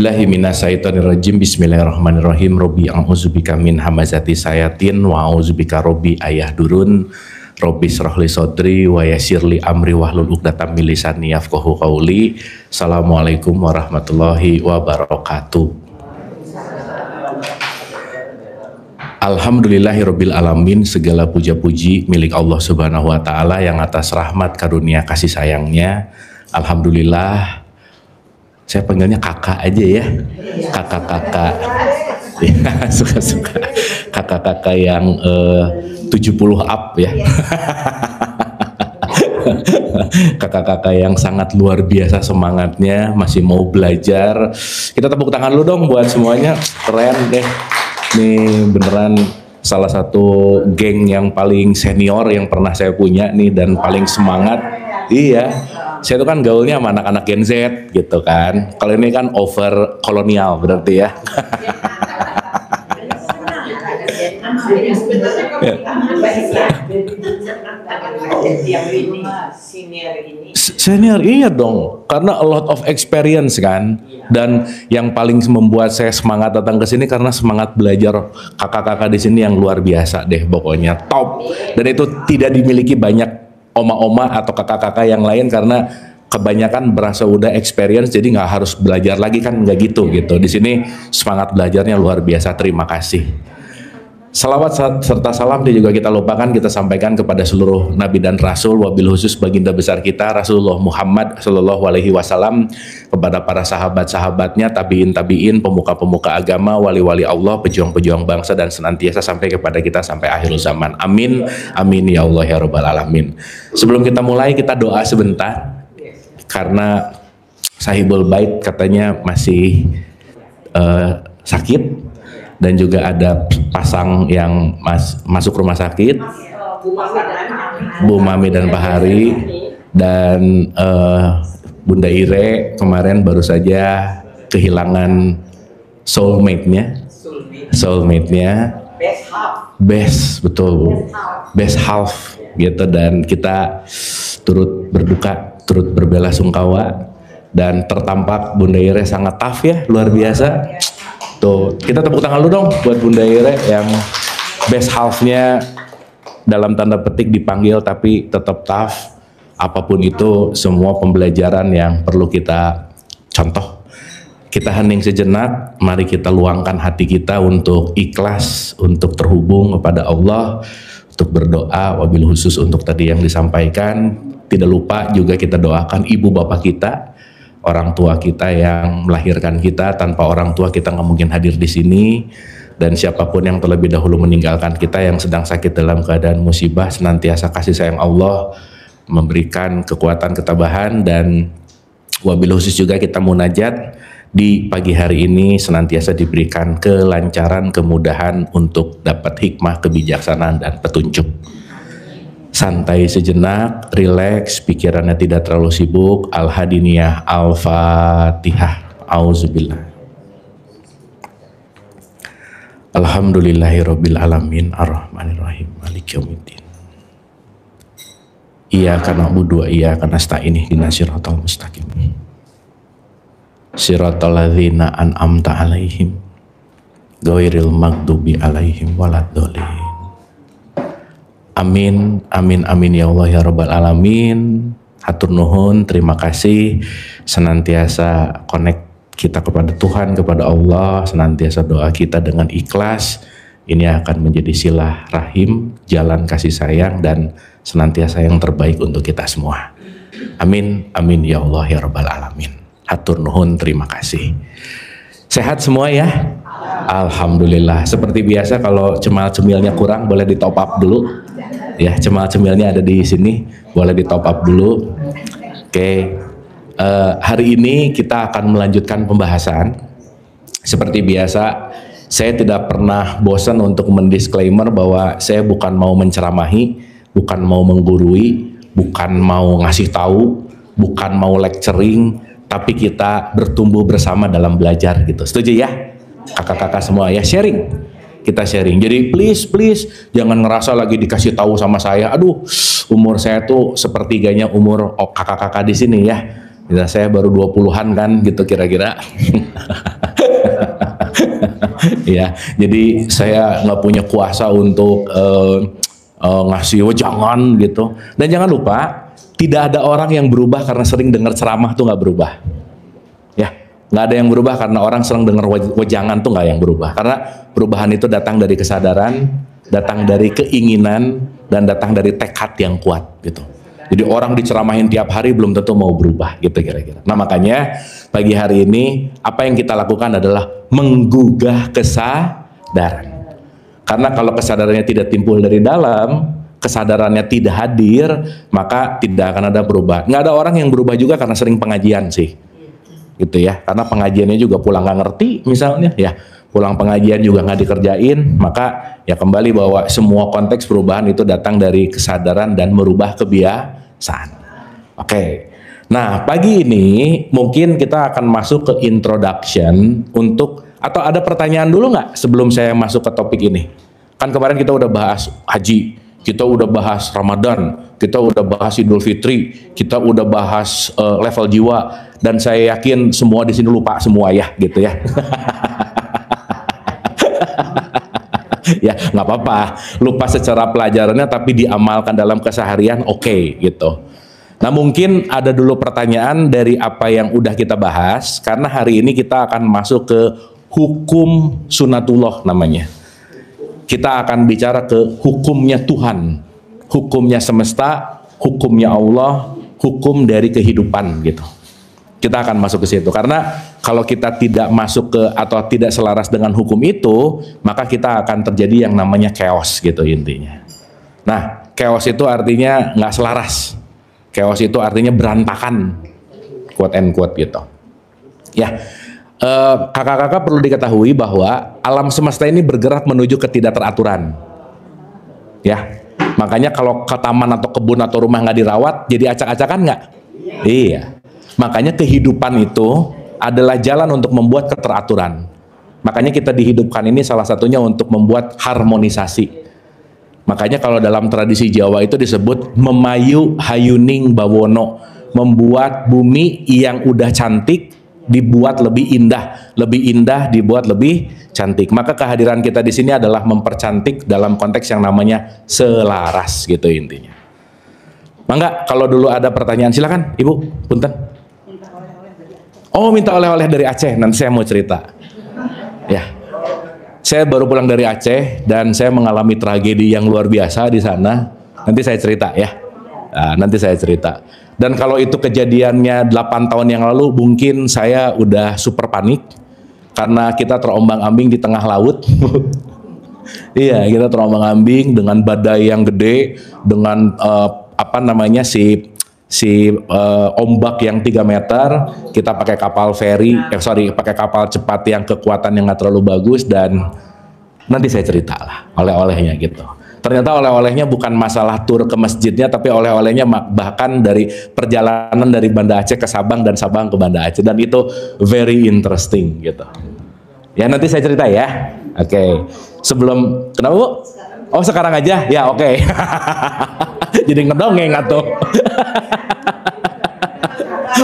A'udzubillahi minasyaitonirrajim. Bismillahirrahmanirrahim. Robbi a'udzubika min hamazati sayatin wa a'udzubika robbi ayahdurun. Robbi shrahli sodri wa yassirli amri wahlul 'uqdatam min lisani yafqahu qauli. Assalamualaikum warahmatullahi wabarakatuh. Alhamdulillahirabbil alamin. Segala puja-puji milik Allah Subhanahu wa taala yang atas rahmat karunia kasih sayangnya. Alhamdulillah. Saya panggilnya kakak aja ya, kakak-kakak ya, suka-suka kakak-kakak yang 70 up ya. Kakak-kakak yang sangat luar biasa semangatnya, masih mau belajar. Kita tepuk tangan dulu dong buat semuanya, keren deh. Nih beneran salah satu geng yang paling senior yang pernah saya punya nih dan paling semangat. Iya, saya tuh kan gaulnya sama anak-anak Gen Z gitu kan. Kalau ini kan over kolonial berarti ya. Senior iya dong, karena a lot of experience kan. Dan yang paling membuat saya semangat datang ke sini karena semangat belajar kakak-kakak di sini yang luar biasa deh, pokoknya top. Dan itu tidak dimiliki banyak oma-oma atau kakak-kakak yang lain karena kebanyakan berasa udah experience, jadi nggak harus belajar lagi kan, nggak gitu. Di sini semangat belajarnya luar biasa. Terima kasih. Salawat serta salam juga kita lupakan, kita sampaikan kepada seluruh nabi dan rasul, wabil khusus baginda besar kita Rasulullah Muhammad Shallallahu Alaihi Wasallam, kepada para sahabat-sahabatnya, tabiin, pemuka-pemuka agama, wali-wali Allah, pejuang-pejuang bangsa, dan senantiasa sampai kepada kita sampai akhir zaman. Amin, amin ya Allah ya Rabbal Alamin. Sebelum kita mulai, kita doa sebentar karena sahibul bait katanya masih sakit. Dan juga ada pasang yang masuk rumah sakit, Bu Mami dan Pak Hari, dan Bunda Ire kemarin baru saja kehilangan soulmate-nya, best half gitu. Dan kita turut berduka, turut berbelasungkawa, dan tertampak Bunda Ire sangat tough ya, luar biasa. Tuh, kita tepuk tangan dulu dong buat Bunda Ire yang best half-nya dalam tanda petik dipanggil tapi tetap tough. Apapun itu, semua pembelajaran yang perlu kita contoh. Kita hening sejenak, mari kita luangkan hati kita untuk ikhlas, untuk terhubung kepada Allah, untuk berdoa, wabil khusus untuk tadi yang disampaikan. Tidak lupa juga kita doakan ibu bapak kita, orang tua kita yang melahirkan kita. Tanpa orang tua kita nggak mungkin hadir di sini. Dan siapapun yang terlebih dahulu meninggalkan kita, yang sedang sakit dalam keadaan musibah, senantiasa kasih sayang Allah memberikan kekuatan ketabahan. Dan wabil khusus juga kita munajat di pagi hari ini senantiasa diberikan kelancaran, kemudahan untuk dapat hikmah, kebijaksanaan, dan petunjuk. Santai sejenak, relax, pikirannya tidak terlalu sibuk. Al-Hadiniyah, Al-Fatihah. Auzubillah. Alhamdulillahirabbil alamin, arrahmanirrahim, maliki yaumiddin. Iyyaka na'budu wa iyyaka nasta'in, ihdinas siratal mustaqim. Siratal ladzina an'amta 'alaihim ghairil maghdubi 'alaihim waladdallin. Amin, amin, amin ya Allah ya Rabbal Alamin. Hatur nuhun, terima kasih. Senantiasa connect kita kepada Tuhan, kepada Allah. Senantiasa doa kita dengan ikhlas. Ini akan menjadi silah rahim, jalan kasih sayang, dan senantiasa yang terbaik untuk kita semua. Amin, amin ya Allah ya Rabbal Alamin. Hatur nuhun, terima kasih. Sehat semua ya? Alhamdulillah. Seperti biasa, kalau cemal-cemilnya kurang boleh di top up dulu. Ya, cemal-cemilnya ada di sini, boleh di top up dulu. Oke. Hari ini kita akan melanjutkan pembahasan. Seperti biasa, saya tidak pernah bosan untuk mendisklaimer bahwa saya bukan mau menceramahi, bukan mau menggurui, bukan mau ngasih tahu, bukan mau lecturing, tapi kita bertumbuh bersama dalam belajar gitu. Setuju ya? Kakak-kakak semua ya, sharing. Kita sharing. Jadi please jangan ngerasa lagi dikasih tahu sama saya. Aduh, umur saya tuh sepertiganya umur kakak-kakak di sini ya. Ya, saya baru 20-an kan gitu kira-kira. Ya, jadi saya nggak punya kuasa untuk ngasih jangan gitu. Dan jangan lupa, tidak ada orang yang berubah karena sering dengar ceramah tuh nggak berubah. Ya, nggak ada yang berubah karena orang sering dengar wejangan tuh nggak yang berubah. Karena perubahan itu datang dari kesadaran, datang dari keinginan, dan datang dari tekad yang kuat gitu. Jadi orang diceramahin tiap hari belum tentu mau berubah gitu kira-kira. Nah makanya pagi hari ini apa yang kita lakukan adalah menggugah kesadaran. Karena kalau kesadarannya tidak timbul dari dalam, kesadarannya tidak hadir, maka tidak akan ada perubahan. Nggak ada orang yang berubah juga karena sering pengajian sih, gitu ya. Karena pengajiannya juga pulang nggak ngerti, misalnya, ya pulang pengajian juga nggak dikerjain, maka ya kembali bahwa semua konteks perubahan itu datang dari kesadaran dan merubah kebiasaan. Oke. Nah pagi ini mungkin kita akan masuk ke introduction untuk, atau ada pertanyaan dulu nggak sebelum saya masuk ke topik ini? Kan kemarin kita udah bahas haji, kita udah bahas Ramadan, kita udah bahas Idul Fitri, kita udah bahas level jiwa, dan saya yakin semua di sini lupa semua ya, gitu ya. Ya nggak apa-apa, lupa secara pelajarannya tapi diamalkan dalam keseharian, oke, gitu. Nah mungkin ada dulu pertanyaan dari apa yang udah kita bahas, karena hari ini kita akan masuk ke hukum sunatullah namanya. Kita akan bicara ke hukumnya Tuhan, hukumnya semesta, hukumnya Allah, hukum dari kehidupan gitu. Kita akan masuk ke situ, karena kalau kita tidak masuk ke atau tidak selaras dengan hukum itu, maka kita akan terjadi yang namanya chaos gitu intinya. Nah chaos itu artinya nggak selaras. Chaos itu artinya berantakan, quote and quote gitu. Ya, kakak-kakak perlu diketahui bahwa alam semesta ini bergerak menuju ketidakteraturan. Ya, makanya kalau ke taman atau kebun atau rumah nggak dirawat, jadi acak-acakan nggak? Iya. Makanya kehidupan itu adalah jalan untuk membuat keteraturan. Makanya kita dihidupkan ini salah satunya untuk membuat harmonisasi. Makanya kalau dalam tradisi Jawa itu disebut memayu hayuning bawono, membuat bumi yang udah cantik dibuat lebih indah dibuat lebih cantik. Maka kehadiran kita di sini adalah mempercantik dalam konteks yang namanya selaras gitu intinya. Mangga kalau dulu ada pertanyaan silakan Ibu, punten. Oh minta oleh-oleh dari Aceh, nanti saya mau cerita. Ya. Saya baru pulang dari Aceh dan saya mengalami tragedi yang luar biasa di sana. Nanti saya cerita ya. Nah, nanti saya cerita. Dan kalau itu kejadiannya 8 tahun yang lalu, mungkin saya udah super panik karena kita terombang-ambing di tengah laut. Iya, kita terombang-ambing dengan badai yang gede, dengan ombak yang 3 meter, kita pakai kapal feri, pakai kapal cepat yang kekuatan yang nggak terlalu bagus, dan nanti saya cerita lah oleh-olehnya gitu. Ternyata oleh-olehnya bukan masalah tur ke masjidnya, tapi oleh-olehnya bahkan dari perjalanan dari Banda Aceh ke Sabang dan Sabang ke Banda Aceh, dan itu very interesting gitu. Ya nanti saya cerita ya. Oke. Sebelum, kenapa Bu? Oh sekarang aja? Ya oke. Jadi ngedongeng atau?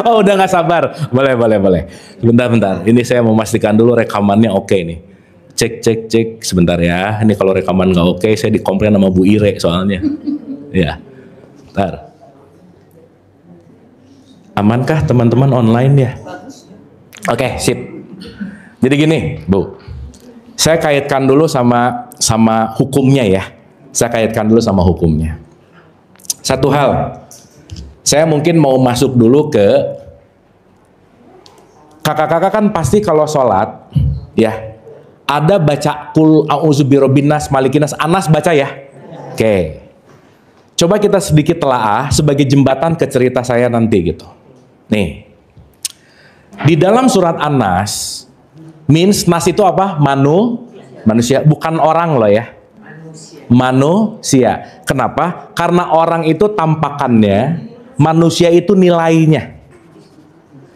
Oh udah nggak sabar. Boleh. Bentar. Ini saya memastikan dulu rekamannya oke nih. Cek sebentar ya. Ini kalau rekaman nggak oke, saya dikomplain sama Bu Ire soalnya. Ya. Bentar. Amankah teman-teman online ya? Oke, sip. Jadi gini, Bu. Saya kaitkan dulu sama hukumnya ya. Saya kaitkan dulu sama hukumnya. Satu hal, saya mungkin mau masuk dulu ke kakak-kakak kan pasti kalau sholat ya ada baca kul a'udzu birabbinas malikinas, Anas baca ya. Oke. Coba kita sedikit telaah sebagai jembatan ke cerita saya nanti gitu. Nih. Di dalam surat An-Nas, means nas itu apa? Manusia, bukan orang loh ya. Manusia. Kenapa? Karena orang itu tampakannya, manusia itu nilainya.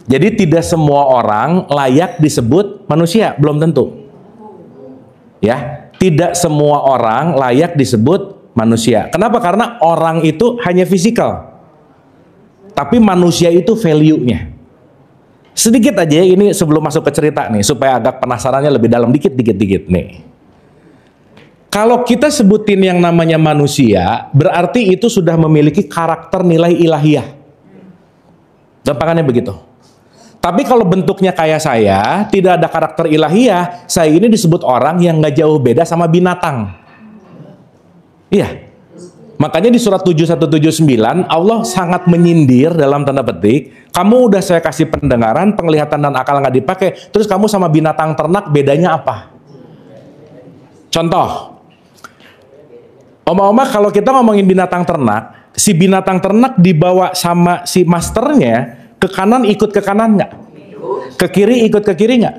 Jadi tidak semua orang layak disebut manusia, belum tentu. Ya, tidak semua orang layak disebut manusia. Kenapa? Karena orang itu hanya fisikal. Tapi manusia itu value-nya. Sedikit aja ini sebelum masuk ke cerita nih, supaya agak penasarannya lebih dalam dikit nih. Kalau kita sebutin yang namanya manusia, berarti itu sudah memiliki karakter nilai ilahiyah. Gampangannya begitu. Tapi kalau bentuknya kayak saya, tidak ada karakter ilahiyah, saya ini disebut orang yang nggak jauh beda sama binatang. Iya. Makanya di surat 7179 Allah sangat menyindir dalam tanda petik, kamu udah saya kasih pendengaran, penglihatan dan akal nggak dipakai, terus kamu sama binatang ternak bedanya apa? Contoh, oma-oma kalau kita ngomongin binatang ternak, si binatang ternak dibawa sama si masternya, ke kanan ikut ke kanan nggak? Ke kiri ikut ke kiri nggak?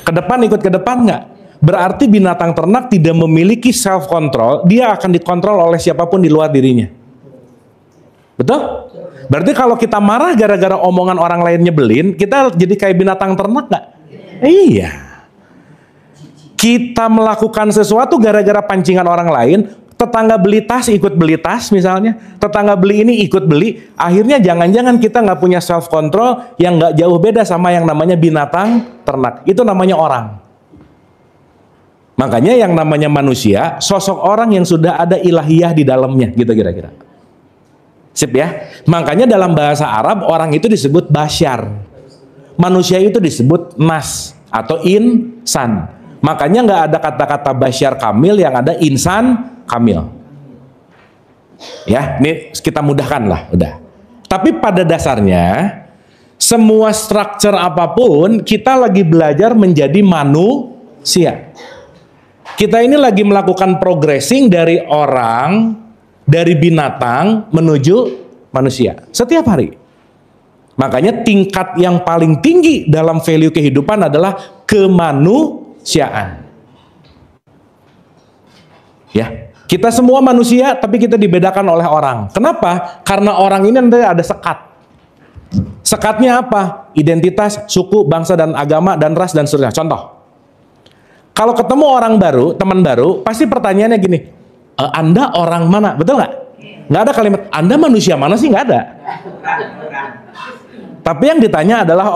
Ke depan ikut ke depan nggak? Berarti binatang ternak tidak memiliki self control, dia akan dikontrol oleh siapapun di luar dirinya. Betul? Berarti kalau kita marah gara-gara omongan orang lain nyebelin, kita jadi kayak binatang ternak nggak? Iya. Kita melakukan sesuatu gara-gara pancingan orang lain, tetangga beli tas ikut beli tas misalnya, tetangga beli ini ikut beli, akhirnya jangan-jangan kita nggak punya self control yang nggak jauh beda sama yang namanya binatang ternak. Itu namanya orang. Makanya yang namanya manusia, sosok orang yang sudah ada ilahiyah di dalamnya, gitu kira-kira. Sip ya? Makanya dalam bahasa Arab, orang itu disebut basyar. Manusia itu disebut nas, atau insan. Makanya nggak ada kata-kata basyar kamil, yang ada insan kamil. Ya, ini kita mudahkan lah, udah. Tapi pada dasarnya, semua struktur apapun, kita lagi belajar menjadi manusia. Kita ini lagi melakukan progressing dari orang, dari binatang menuju manusia setiap hari. Makanya tingkat yang paling tinggi dalam value kehidupan adalah kemanusiaan. Ya, kita semua manusia, tapi kita dibedakan oleh orang. Kenapa? Karena orang ini nanti ada sekat. Sekatnya apa? Identitas, suku, bangsa dan agama dan ras dan seterusnya. Contoh. Kalau ketemu orang baru, teman baru, pasti pertanyaannya gini, Anda orang mana? Betul nggak? Nggak ada kalimat, Anda manusia mana sih? Nggak ada. Tapi yang ditanya adalah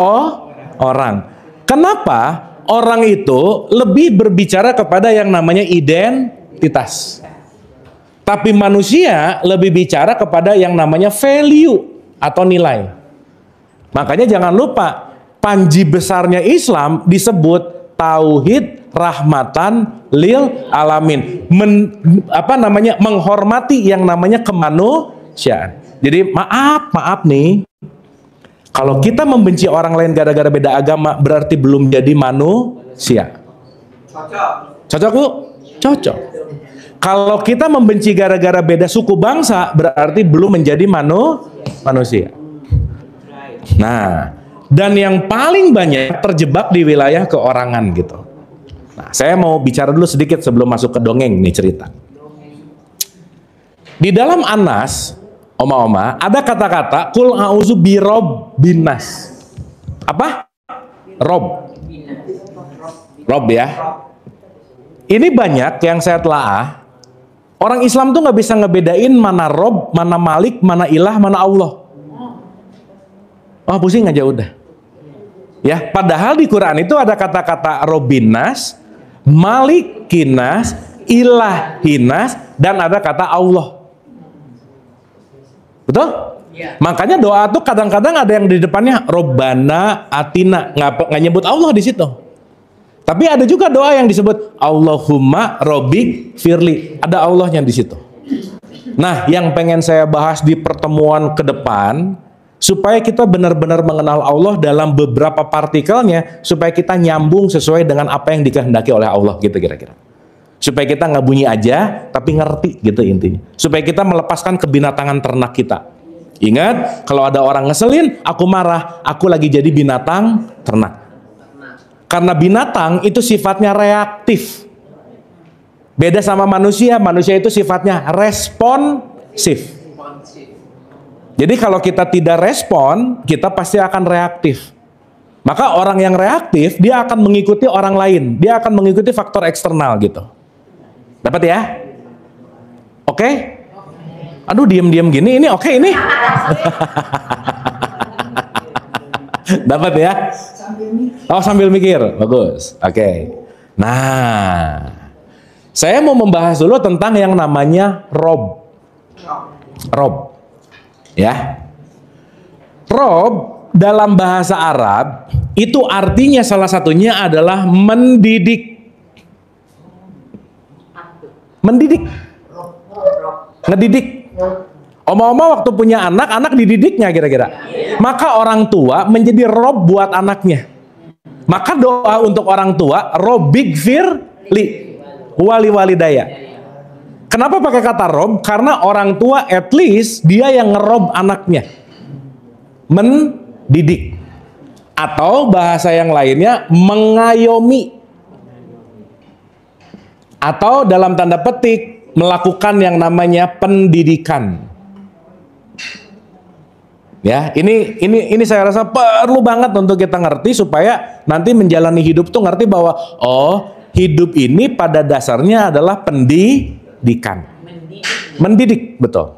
orang. Kenapa? Orang itu lebih berbicara kepada yang namanya identitas. Tapi manusia lebih bicara kepada yang namanya value atau nilai. Makanya jangan lupa, panji besarnya Islam disebut tauhid rahmatan lil alamin, menghormati yang namanya kemanusiaan. Jadi maaf nih, kalau kita membenci orang lain gara-gara beda agama, berarti belum jadi manusia. Cocok Bu? Cocok. Kalau kita membenci gara-gara beda suku bangsa, berarti belum menjadi manusia. Nah, dan yang paling banyak terjebak di wilayah keorangan gitu. Nah, saya mau bicara dulu sedikit sebelum masuk ke dongeng nih cerita. Di dalam Anas, oma-oma, ada kata-kata kul a'udzu birobbin nas. Apa? Rob ya. Ini banyak yang saya telaah. Orang Islam tuh nggak bisa ngebedain mana Rob, mana Malik, mana Ilah, mana Allah. Oh, pusing aja udah. Ya, padahal di Quran itu ada kata-kata Robbinas, Malikinas, Ilahinas, dan ada kata Allah. Betul? Ya. Makanya doa tuh kadang-kadang ada yang di depannya Robbana Atina, nggak nyebut Allah di situ. Tapi ada juga doa yang disebut Allahumma Robbik Firli, ada Allahnya di situ. Nah, yang pengen saya bahas di pertemuan ke depan, supaya kita benar-benar mengenal Allah dalam beberapa partikelnya, supaya kita nyambung sesuai dengan apa yang dikehendaki oleh Allah gitu kira-kira. Supaya kita nggak bunyi aja, tapi ngerti gitu intinya. Supaya kita melepaskan kebinatangan ternak kita. Ingat, kalau ada orang ngeselin, aku marah, aku lagi jadi binatang ternak. Karena binatang itu sifatnya reaktif. Beda sama manusia, manusia itu sifatnya responsif. Jadi kalau kita tidak respon, kita pasti akan reaktif. Maka orang yang reaktif, dia akan mengikuti orang lain. Dia akan mengikuti faktor eksternal gitu. Dapat ya? Oke? Aduh, diem-diem gini, ini oke ini? Dapat ya? Oh, sambil mikir. Bagus. Oke. Nah, saya mau membahas dulu tentang yang namanya rob. Rob. Ya. Rob dalam bahasa Arab itu artinya salah satunya adalah mendidik. Mendidik. Ngedidik. Oma-oma waktu punya anak, anak dididiknya kira-kira. Maka orang tua menjadi rob buat anaknya. Maka doa untuk orang tua, Robbigfir li wali walidaya. Kenapa pakai kata rob? Karena orang tua at least dia yang ngerob anaknya. Mendidik. Atau bahasa yang lainnya mengayomi. Atau dalam tanda petik melakukan yang namanya pendidikan. Ya, ini saya rasa perlu banget untuk kita ngerti supaya nanti menjalani hidup tuh ngerti bahwa oh, hidup ini pada dasarnya adalah pendidikan. Mendidik, betul.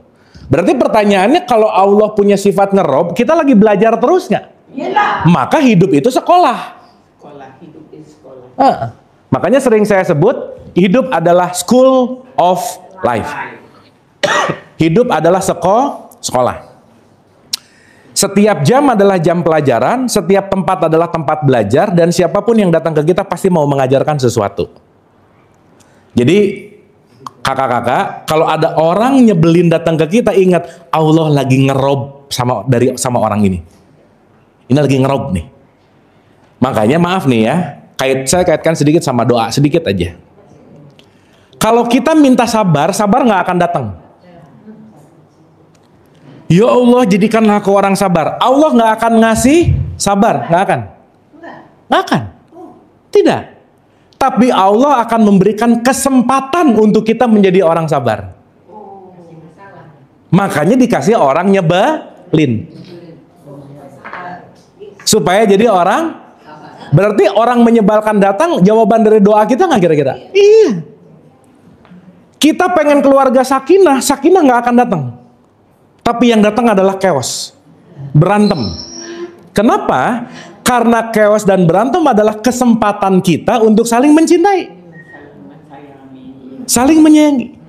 Berarti pertanyaannya kalau Allah punya sifat ngerob, kita lagi belajar terus nggak? Maka hidup itu sekolah. Hidup itu sekolah. Makanya sering saya sebut hidup adalah school of life. Hidup adalah sekolah. Setiap jam adalah jam pelajaran, setiap tempat adalah tempat belajar, dan siapapun yang datang ke kita pasti mau mengajarkan sesuatu. Jadi, kakak-kakak, kalau ada orang nyebelin datang ke kita, ingat Allah lagi ngerob sama orang ini. Ini lagi ngerob nih. Makanya maaf nih ya, saya kaitkan sedikit sama doa, sedikit aja. Kalau kita minta sabar nggak akan datang. Ya Allah, jadikanlah aku orang sabar. Allah nggak akan ngasih sabar, nggak akan. Nggak akan. Tidak. Tapi Allah akan memberikan kesempatan untuk kita menjadi orang sabar. Makanya dikasih orang nyebelin. Supaya jadi orang. Berarti orang menyebalkan datang, jawaban dari doa kita nggak kira-kira? Iya. Kita pengen keluarga sakinah nggak akan datang. Tapi yang datang adalah chaos, berantem. Kenapa? Karena chaos dan berantem adalah kesempatan kita untuk saling mencintai, saling menyayangi.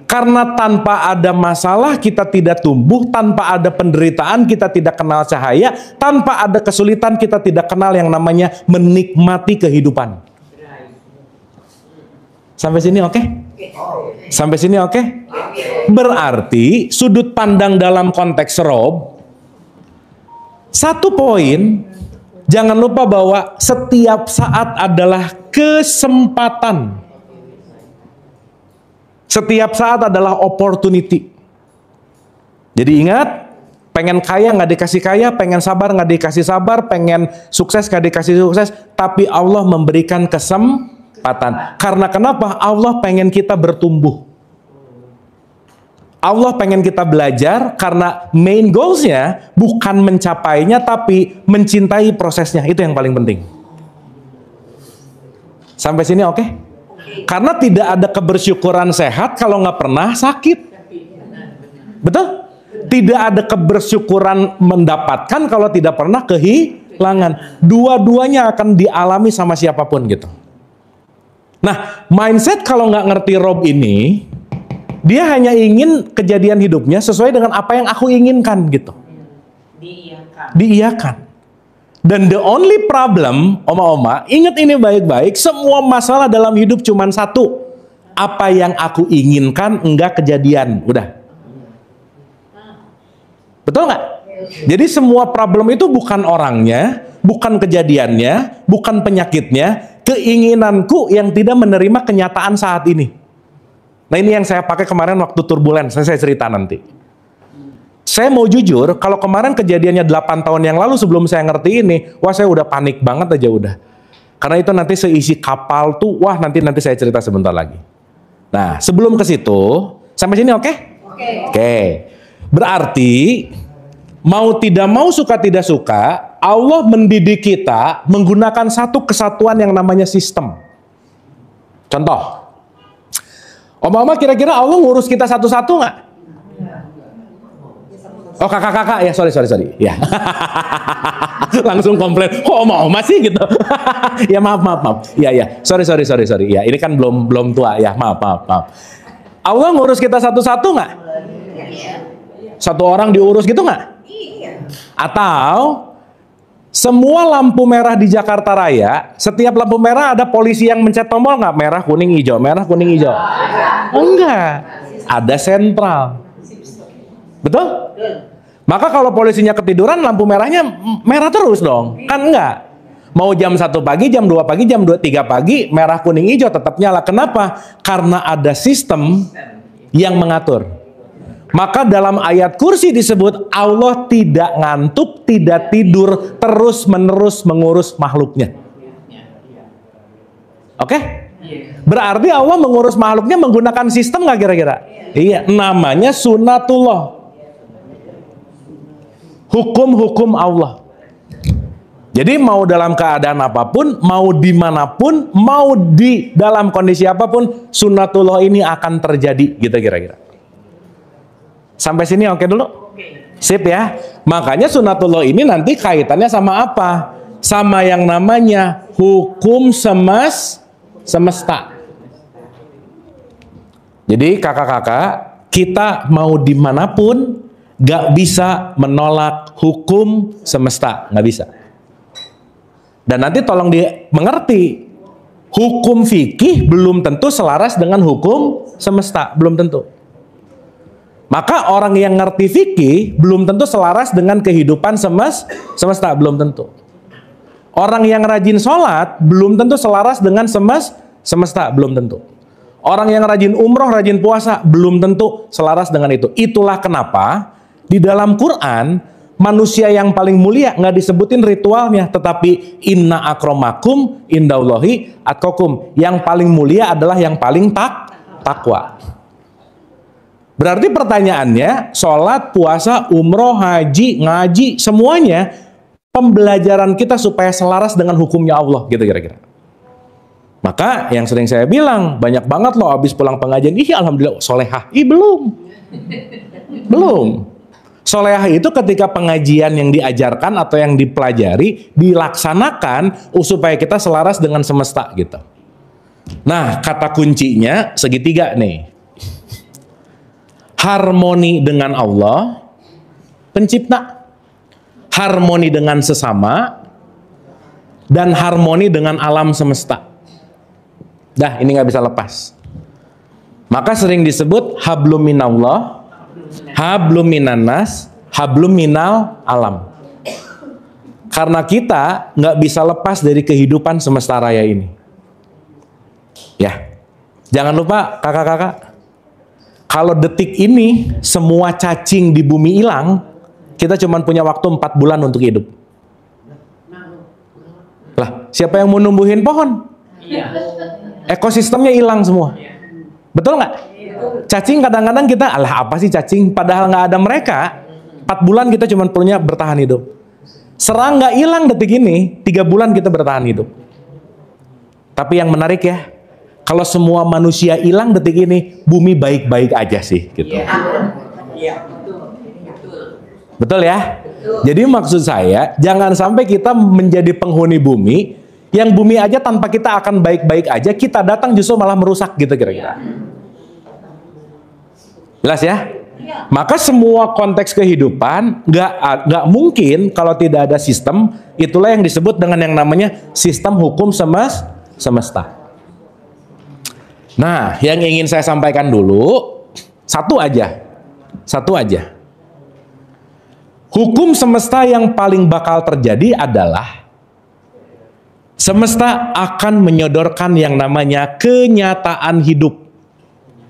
Karena tanpa ada masalah kita tidak tumbuh, tanpa ada penderitaan kita tidak kenal cahaya, tanpa ada kesulitan kita tidak kenal yang namanya menikmati kehidupan. Sampai sini oke? Sampai sini oke? Berarti sudut pandang dalam konteks rob, satu poin, jangan lupa bahwa setiap saat adalah kesempatan. Setiap saat adalah opportunity. Jadi ingat, pengen kaya nggak dikasih kaya, pengen sabar nggak dikasih sabar, pengen sukses nggak dikasih sukses, tapi Allah memberikan kesempatan. Karena kenapa? Allah pengen kita bertumbuh. Allah pengen kita belajar karena main goalsnya bukan mencapainya tapi mencintai prosesnya. Itu yang paling penting. Sampai sini oke? Karena tidak ada kebersyukuran sehat kalau nggak pernah sakit. Betul? Tidak ada kebersyukuran mendapatkan kalau tidak pernah kehilangan. Dua-duanya akan dialami sama siapapun gitu. Nah, mindset kalau nggak ngerti rob ini, dia hanya ingin kejadian hidupnya sesuai dengan apa yang aku inginkan gitu. Diiyakan. Dan the only problem, oma-oma, ingat ini baik-baik, semua masalah dalam hidup cuma satu. Apa yang aku inginkan enggak kejadian. Udah. Betul nggak? Jadi semua problem itu bukan orangnya, bukan kejadiannya, bukan penyakitnya, keinginanku yang tidak menerima kenyataan saat ini. Nah ini yang saya pakai kemarin waktu turbulen, saya cerita nanti. Saya mau jujur, kalau kemarin kejadiannya 8 tahun yang lalu sebelum saya ngerti ini, wah saya udah panik banget aja udah. Karena itu nanti seisi kapal tuh, wah nanti saya cerita sebentar lagi. Nah sebelum ke situ, sampai sini oke? Oke. Berarti mau tidak mau suka tidak suka, Allah mendidik kita menggunakan satu kesatuan yang namanya sistem. Contoh, Oma-oma kira-kira Allah ngurus kita satu-satu nggak? Oh kakak-kakak ya, sorry ya. Langsung komplain, kok mau masih gitu. Ya maaf. Ya, sorry. Ya, ini kan belum tua ya, maaf. Allah ngurus kita satu-satu nggak? Satu orang diurus gitu nggak? Atau semua lampu merah di Jakarta Raya, setiap lampu merah ada polisi yang mencet tombol nggak? Merah, kuning, hijau, merah, kuning, hijau. Enggak. Ada sentral. Betul? Maka kalau polisinya ketiduran, lampu merahnya merah terus dong. Kan enggak. Mau jam 1 pagi, jam 2 pagi, jam 3 pagi, merah, kuning, hijau tetap nyala. Kenapa? Karena ada sistem yang mengatur. Maka dalam ayat kursi disebut Allah tidak ngantuk, tidak tidur, terus-menerus mengurus makhluknya. Oke? Berarti Allah mengurus makhluknya menggunakan sistem nggak kira-kira? Iya, namanya sunatullah. Hukum-hukum Allah. Jadi mau dalam keadaan apapun, mau dimanapun, mau di dalam kondisi apapun, sunatullah ini akan terjadi, gitu kira-kira. Sampai sini oke dulu? Sip ya. Makanya sunatullah ini nanti kaitannya sama apa? Sama yang namanya hukum semesta. Jadi kakak-kakak, kita mau dimanapun, gak bisa menolak hukum semesta. Gak bisa. Dan nanti tolong dimengerti, hukum fikih belum tentu selaras dengan hukum semesta. Belum tentu. Maka orang yang ngerti fikih belum tentu selaras dengan kehidupan semesta, belum tentu. Orang yang rajin sholat belum tentu selaras dengan semesta, belum tentu. Orang yang rajin umroh, rajin puasa belum tentu selaras dengan itu. Itulah kenapa di dalam Quran manusia yang paling mulia nggak disebutin ritualnya, tetapi inna akramakum indallahi atqakum. Yang paling mulia adalah yang paling takwa. Berarti pertanyaannya, sholat, puasa, umroh, haji, ngaji, semuanya pembelajaran kita supaya selaras dengan hukumnya Allah, gitu kira-kira. Maka yang sering saya bilang, banyak banget loh habis pulang pengajian, ih alhamdulillah solehah. Ih belum. Solehah itu ketika pengajian yang diajarkan atau yang dipelajari, dilaksanakan supaya kita selaras dengan semesta gitu. Nah, kata kuncinya segitiga nih. Harmoni dengan Allah, pencipta, harmoni dengan sesama, dan harmoni dengan alam semesta. Dah, ini nggak bisa lepas. Maka sering disebut hablum minallah, hablum minannas, hablum minal alam. Karena kita nggak bisa lepas dari kehidupan semesta raya ini. Ya, jangan lupa kakak-kakak. Kalau detik ini semua cacing di bumi hilang, kita cuma punya waktu 4 bulan untuk hidup. Lah, siapa yang mau numbuhin pohon? Ekosistemnya hilang semua. Betul nggak? Cacing kadang-kadang kita, alah apa sih cacing? Padahal nggak ada mereka, 4 bulan kita cuma punya bertahan hidup. Serangga hilang detik ini, 3 bulan kita bertahan hidup. Tapi yang menarik ya, kalau semua manusia hilang detik ini, bumi baik-baik aja sih, gitu. Betul ya? Jadi maksud saya, jangan sampai kita menjadi penghuni bumi, yang bumi aja tanpa kita akan baik-baik aja, kita datang justru malah merusak gitu kira-kira. Jelas ya? Maka semua konteks kehidupan nggak mungkin kalau tidak ada sistem. Itulah yang disebut dengan yang namanya sistem hukum semesta. Nah, yang ingin saya sampaikan dulu, satu aja. Hukum semesta yang paling bakal terjadi adalah semesta akan menyodorkan yang namanya kenyataan hidup.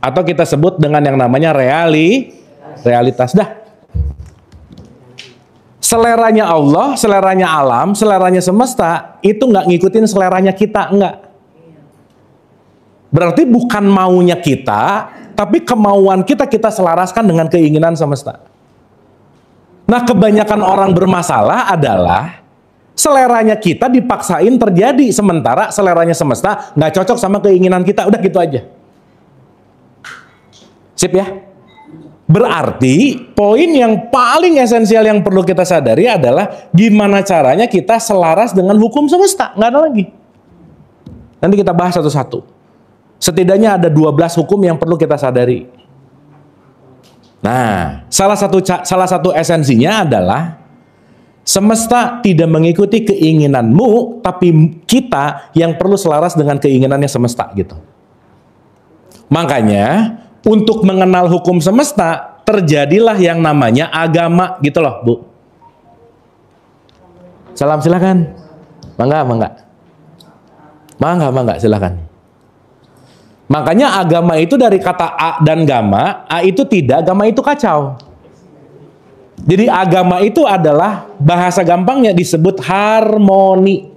Atau kita sebut dengan yang namanya realitas. Dah. Seleranya Allah, seleranya alam, seleranya semesta, itu nggak ngikutin seleranya kita, enggak. Berarti bukan maunya kita, tapi kemauan kita selaraskan dengan keinginan semesta. Nah, kebanyakan orang bermasalah adalah seleranya kita dipaksain terjadi, sementara seleranya semesta nggak cocok sama keinginan kita. Udah gitu aja. Sip ya? Berarti poin yang paling esensial yang perlu kita sadari adalah gimana caranya kita selaras dengan hukum semesta. Nggak ada lagi. Nanti kita bahas satu-satu. Setidaknya ada 12 hukum yang perlu kita sadari. Nah, salah satu esensinya adalah semesta tidak mengikuti keinginanmu, tapi kita yang perlu selaras dengan keinginannya semesta gitu. Makanya untuk mengenal hukum semesta terjadilah yang namanya agama gitu loh, Bu. Salam, silakan. Mangga, silakan. Makanya agama itu dari kata a dan gama, a itu tidak, gama itu kacau. Jadi agama itu adalah bahasa gampangnya disebut harmoni.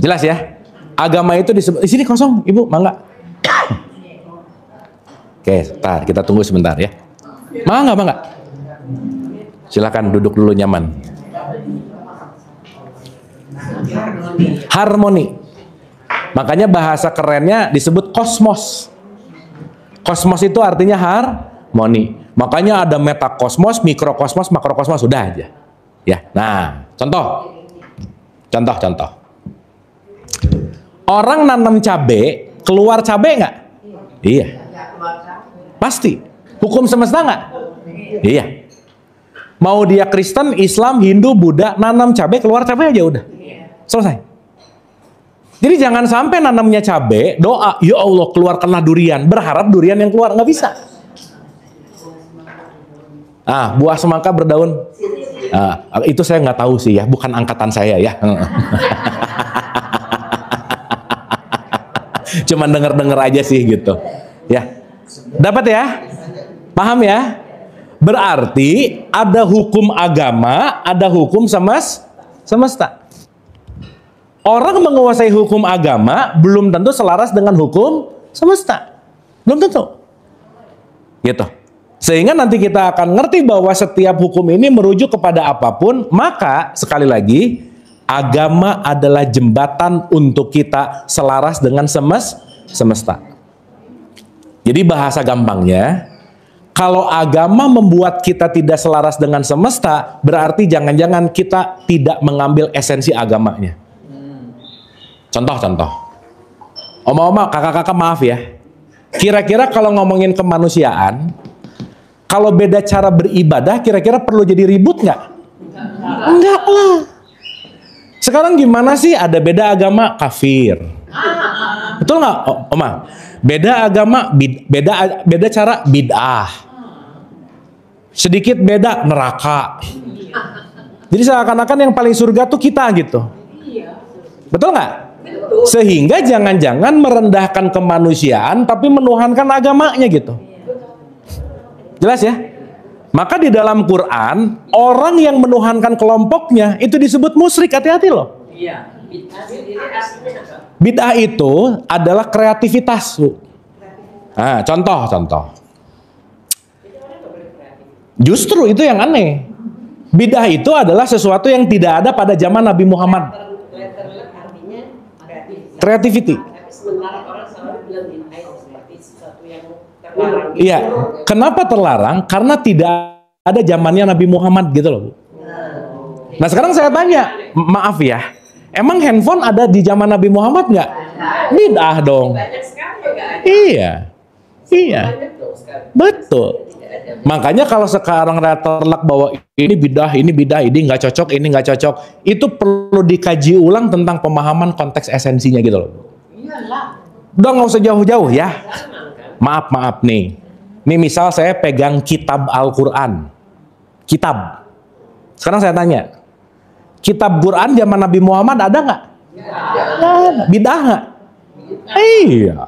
Jelas ya? Agama itu disebut, di sini kosong, Ibu, mangga. Oke, sebentar, kita tunggu sebentar ya. Mangga. Silakan duduk dulu nyaman. Harmoni. Makanya bahasa kerennya disebut kosmos. Kosmos itu artinya harmoni. Makanya ada metakosmos, mikrokosmos, makrokosmos, sudah aja. Ya. Nah, contoh. Orang nanam cabai, keluar cabai nggak? Iya. Pasti. Hukum semesta nggak? Iya. Mau dia Kristen, Islam, Hindu, Buddha, nanam cabai, keluar cabai aja udah. Selesai. Jadi jangan sampai nanamnya cabai, doa, ya Allah keluarkanlah durian, berharap durian yang keluar, nggak bisa. Buah semangka berdaun. Itu saya nggak tahu sih ya, bukan angkatan saya ya. Cuman denger-denger aja sih gitu. Ya. Dapat ya? Paham ya? Berarti ada hukum agama, ada hukum semesta. Orang menguasai hukum agama belum tentu selaras dengan hukum semesta. Belum tentu. Gitu. Sehingga nanti kita akan ngerti bahwa setiap hukum ini merujuk kepada apapun, maka sekali lagi agama adalah jembatan untuk kita selaras dengan semesta. Jadi bahasa gampangnya, kalau agama membuat kita tidak selaras dengan semesta, berarti jangan-jangan kita tidak mengambil esensi agamanya. Contoh. Oma-oma, kakak-kakak maaf ya. Kira-kira kalau ngomongin kemanusiaan, kalau beda cara beribadah, kira-kira perlu jadi ribut nggak? Enggak lah. Sekarang gimana sih ada beda agama kafir? Betul nggak, Oma? Beda agama, beda cara bid'ah. Sedikit beda neraka. Jadi seakan-akan yang paling surga tuh kita gitu. Betul nggak? Sehingga jangan-jangan merendahkan kemanusiaan tapi menuhankan agamanya gitu. Jelas ya? Maka di dalam Quran, orang yang menuhankan kelompoknya itu disebut musyrik, hati-hati loh. Bid'ah itu adalah kreativitas. Contoh. Justru itu yang aneh. Bid'ah itu adalah sesuatu yang tidak ada pada zaman Nabi Muhammad. Creativity. Iya, kenapa terlarang? Karena tidak ada zamannya Nabi Muhammad gitu loh. Nah sekarang saya tanya, maaf ya, emang handphone ada di zaman Nabi Muhammad nggak? Bid'ah dong. Iya, betul. Makanya kalau sekarang terlak bahwa ini bidah, ini nggak cocok, ini nggak cocok, itu perlu dikaji ulang tentang pemahaman konteks esensinya gitu loh. Udah nggak usah jauh-jauh ya. Maaf nih. Nih misal saya pegang kitab Al-Quran. Kitab. Sekarang saya tanya. Kitab Quran zaman Nabi Muhammad ada nggak? Bidah nggak? Iya.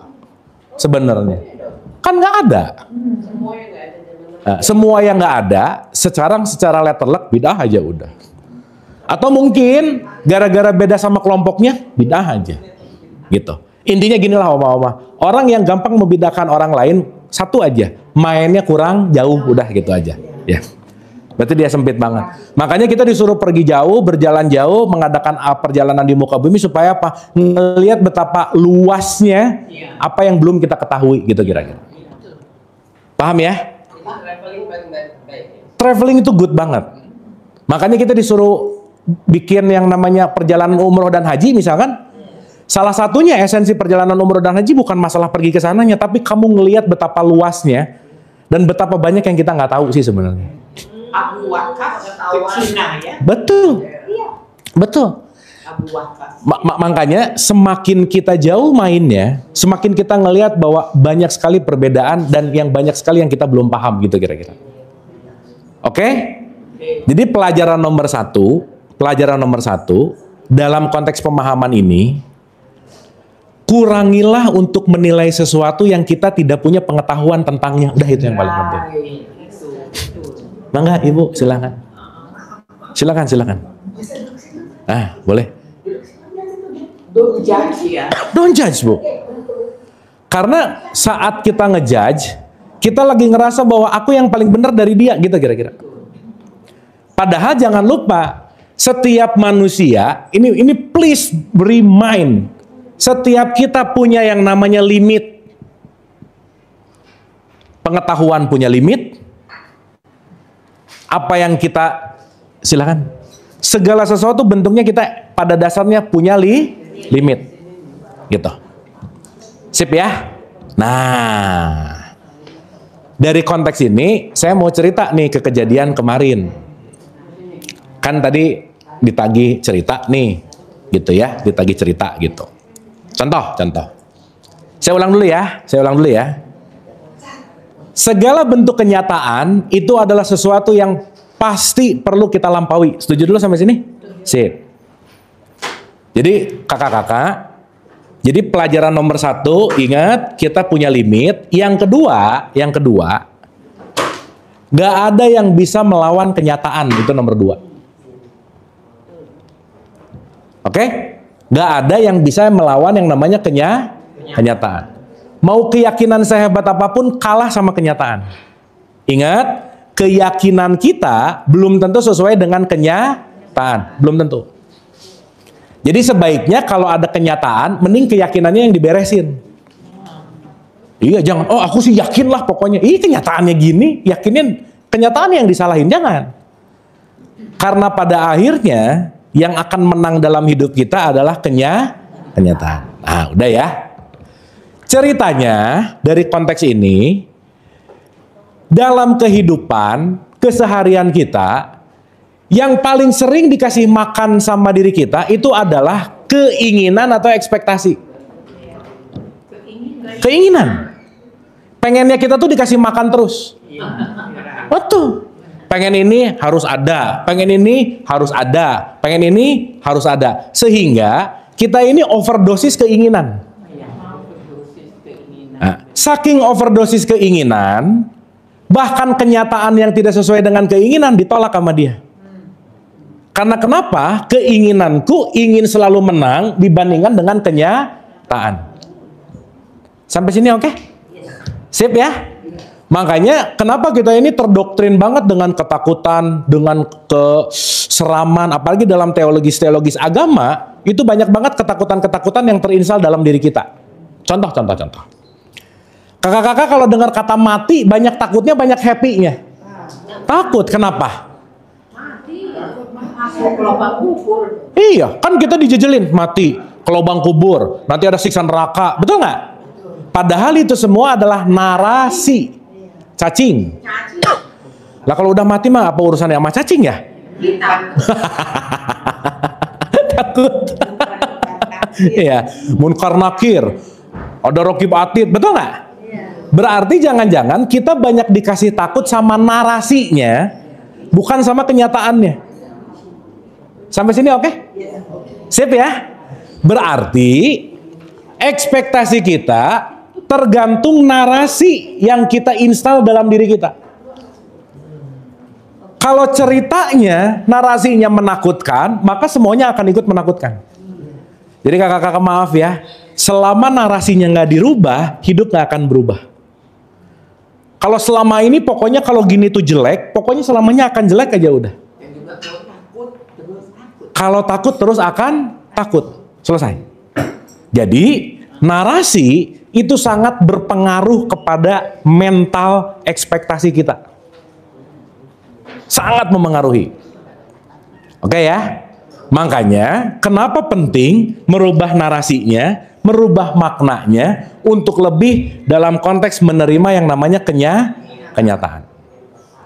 Sebenarnya. Kan nggak ada. Semua yang nggak ada, secara letterlek bidah aja udah. Atau mungkin gara-gara beda sama kelompoknya, bidah aja. Gitu. Intinya gini lah oma-oma, orang yang gampang membedakan orang lain, satu aja, mainnya kurang jauh, udah gitu aja. Ya. Berarti dia sempit banget. Makanya kita disuruh pergi jauh, berjalan jauh, mengadakan perjalanan di muka bumi supaya apa? Ngelihat betapa luasnya apa yang belum kita ketahui gitu kira-kira. Paham ya? Traveling baik-baik. Traveling itu good banget. Makanya kita disuruh bikin yang namanya perjalanan umroh dan haji misalkan. Salah satunya esensi perjalanan umroh dan haji bukan masalah pergi ke sananya, tapi kamu ngelihat betapa luasnya dan betapa banyak yang kita nggak tahu sih sebenarnya. Abu Waqqas ke Cina ya. Betul. Betul. Abu Waqqas. Makanya semakin kita jauh mainnya, semakin kita ngelihat bahwa banyak sekali perbedaan dan yang banyak sekali yang kita belum paham gitu kira-kira. Oke? Jadi pelajaran nomor satu dalam konteks pemahaman ini, kurangilah untuk menilai sesuatu yang kita tidak punya pengetahuan tentangnya. Udah itu yang paling penting. Mangga Ibu, silakan. Silakan. Boleh. Don't judge ya. Don't judge, Bu. Karena saat kita ngejudge, kita lagi ngerasa bahwa aku yang paling benar dari dia, gitu kira-kira. Padahal jangan lupa, setiap manusia, ini please remind, setiap kita punya yang namanya limit. Pengetahuan punya limit. Apa yang kita, silakan. Segala sesuatu bentuknya kita pada dasarnya punya limit. Gitu. Sip ya? Nah, dari konteks ini, saya mau cerita nih ke kejadian kemarin. Kan tadi ditagih cerita nih, gitu ya, ditagih cerita gitu. Contoh. Saya ulang dulu ya. Segala bentuk kenyataan itu adalah sesuatu yang pasti perlu kita lampaui. Setuju dulu sampai sini? Sip. Jadi kakak-kakak, jadi pelajaran nomor 1, ingat kita punya limit. Yang kedua, gak ada yang bisa melawan kenyataan, itu nomor 2. Oke? Gak ada yang bisa melawan yang namanya kenyataan. Mau keyakinan sehebat apapun kalah sama kenyataan. Ingat, keyakinan kita belum tentu sesuai dengan kenyataan. Belum tentu. Jadi sebaiknya kalau ada kenyataan, mending keyakinannya yang diberesin. Iya, jangan, oh aku sih yakin lah pokoknya. Kenyataannya gini, yakinin kenyataan yang disalahin. Jangan. Karena pada akhirnya, yang akan menang dalam hidup kita adalah kenyataan. Nah, udah ya. Ceritanya dari konteks ini, dalam kehidupan keseharian kita, yang paling sering dikasih makan sama diri kita itu adalah keinginan atau ekspektasi. Keinginan. Pengennya kita tuh dikasih makan terus. Betul. Pengen ini harus ada, pengen ini harus ada, pengen ini harus ada. Sehingga kita ini overdosis keinginan. Nah, saking overdosis keinginan, bahkan kenyataan yang tidak sesuai dengan keinginan ditolak sama dia. Karena kenapa? Keinginanku ingin selalu menang dibandingkan dengan kenyataan. Sampai sini oke? Sip ya? Makanya kenapa kita ini terdoktrin banget dengan ketakutan, dengan keseraman, apalagi dalam teologis agama, itu banyak banget ketakutan-ketakutan yang terinstal dalam diri kita. Contoh. Kakak-kakak kalau dengar kata mati, banyak takutnya, banyak happy-nya. Takut, kenapa? Masuk ke lubang kubur. Iya, kan kita dijejelin, mati ke lubang kubur, nanti ada siksa neraka, betul nggak? Padahal itu semua adalah narasi. Cacing. Lah kalau udah mati mah apa urusannya sama cacing ya? Takut. Iya, munkar nakir. Ada rokib atid, betul nggak? Berarti jangan-jangan kita banyak dikasih takut sama narasinya, bukan sama kenyataannya. Sampai sini oke? Sip ya? Berarti ekspektasi kita tergantung narasi yang kita install dalam diri kita. Kalau ceritanya, narasinya menakutkan, maka semuanya akan ikut menakutkan. Jadi kakak-kakak maaf ya, selama narasinya nggak dirubah, hidup nggak akan berubah. Kalau selama ini pokoknya kalau gini tuh jelek, pokoknya selamanya akan jelek aja udah. Kalau takut terus akan takut. Selesai. Jadi narasi itu sangat berpengaruh kepada mental ekspektasi kita. Sangat memengaruhi. Oke ya? Makanya kenapa penting merubah narasinya, merubah maknanya untuk lebih dalam konteks menerima yang namanya kenyataan.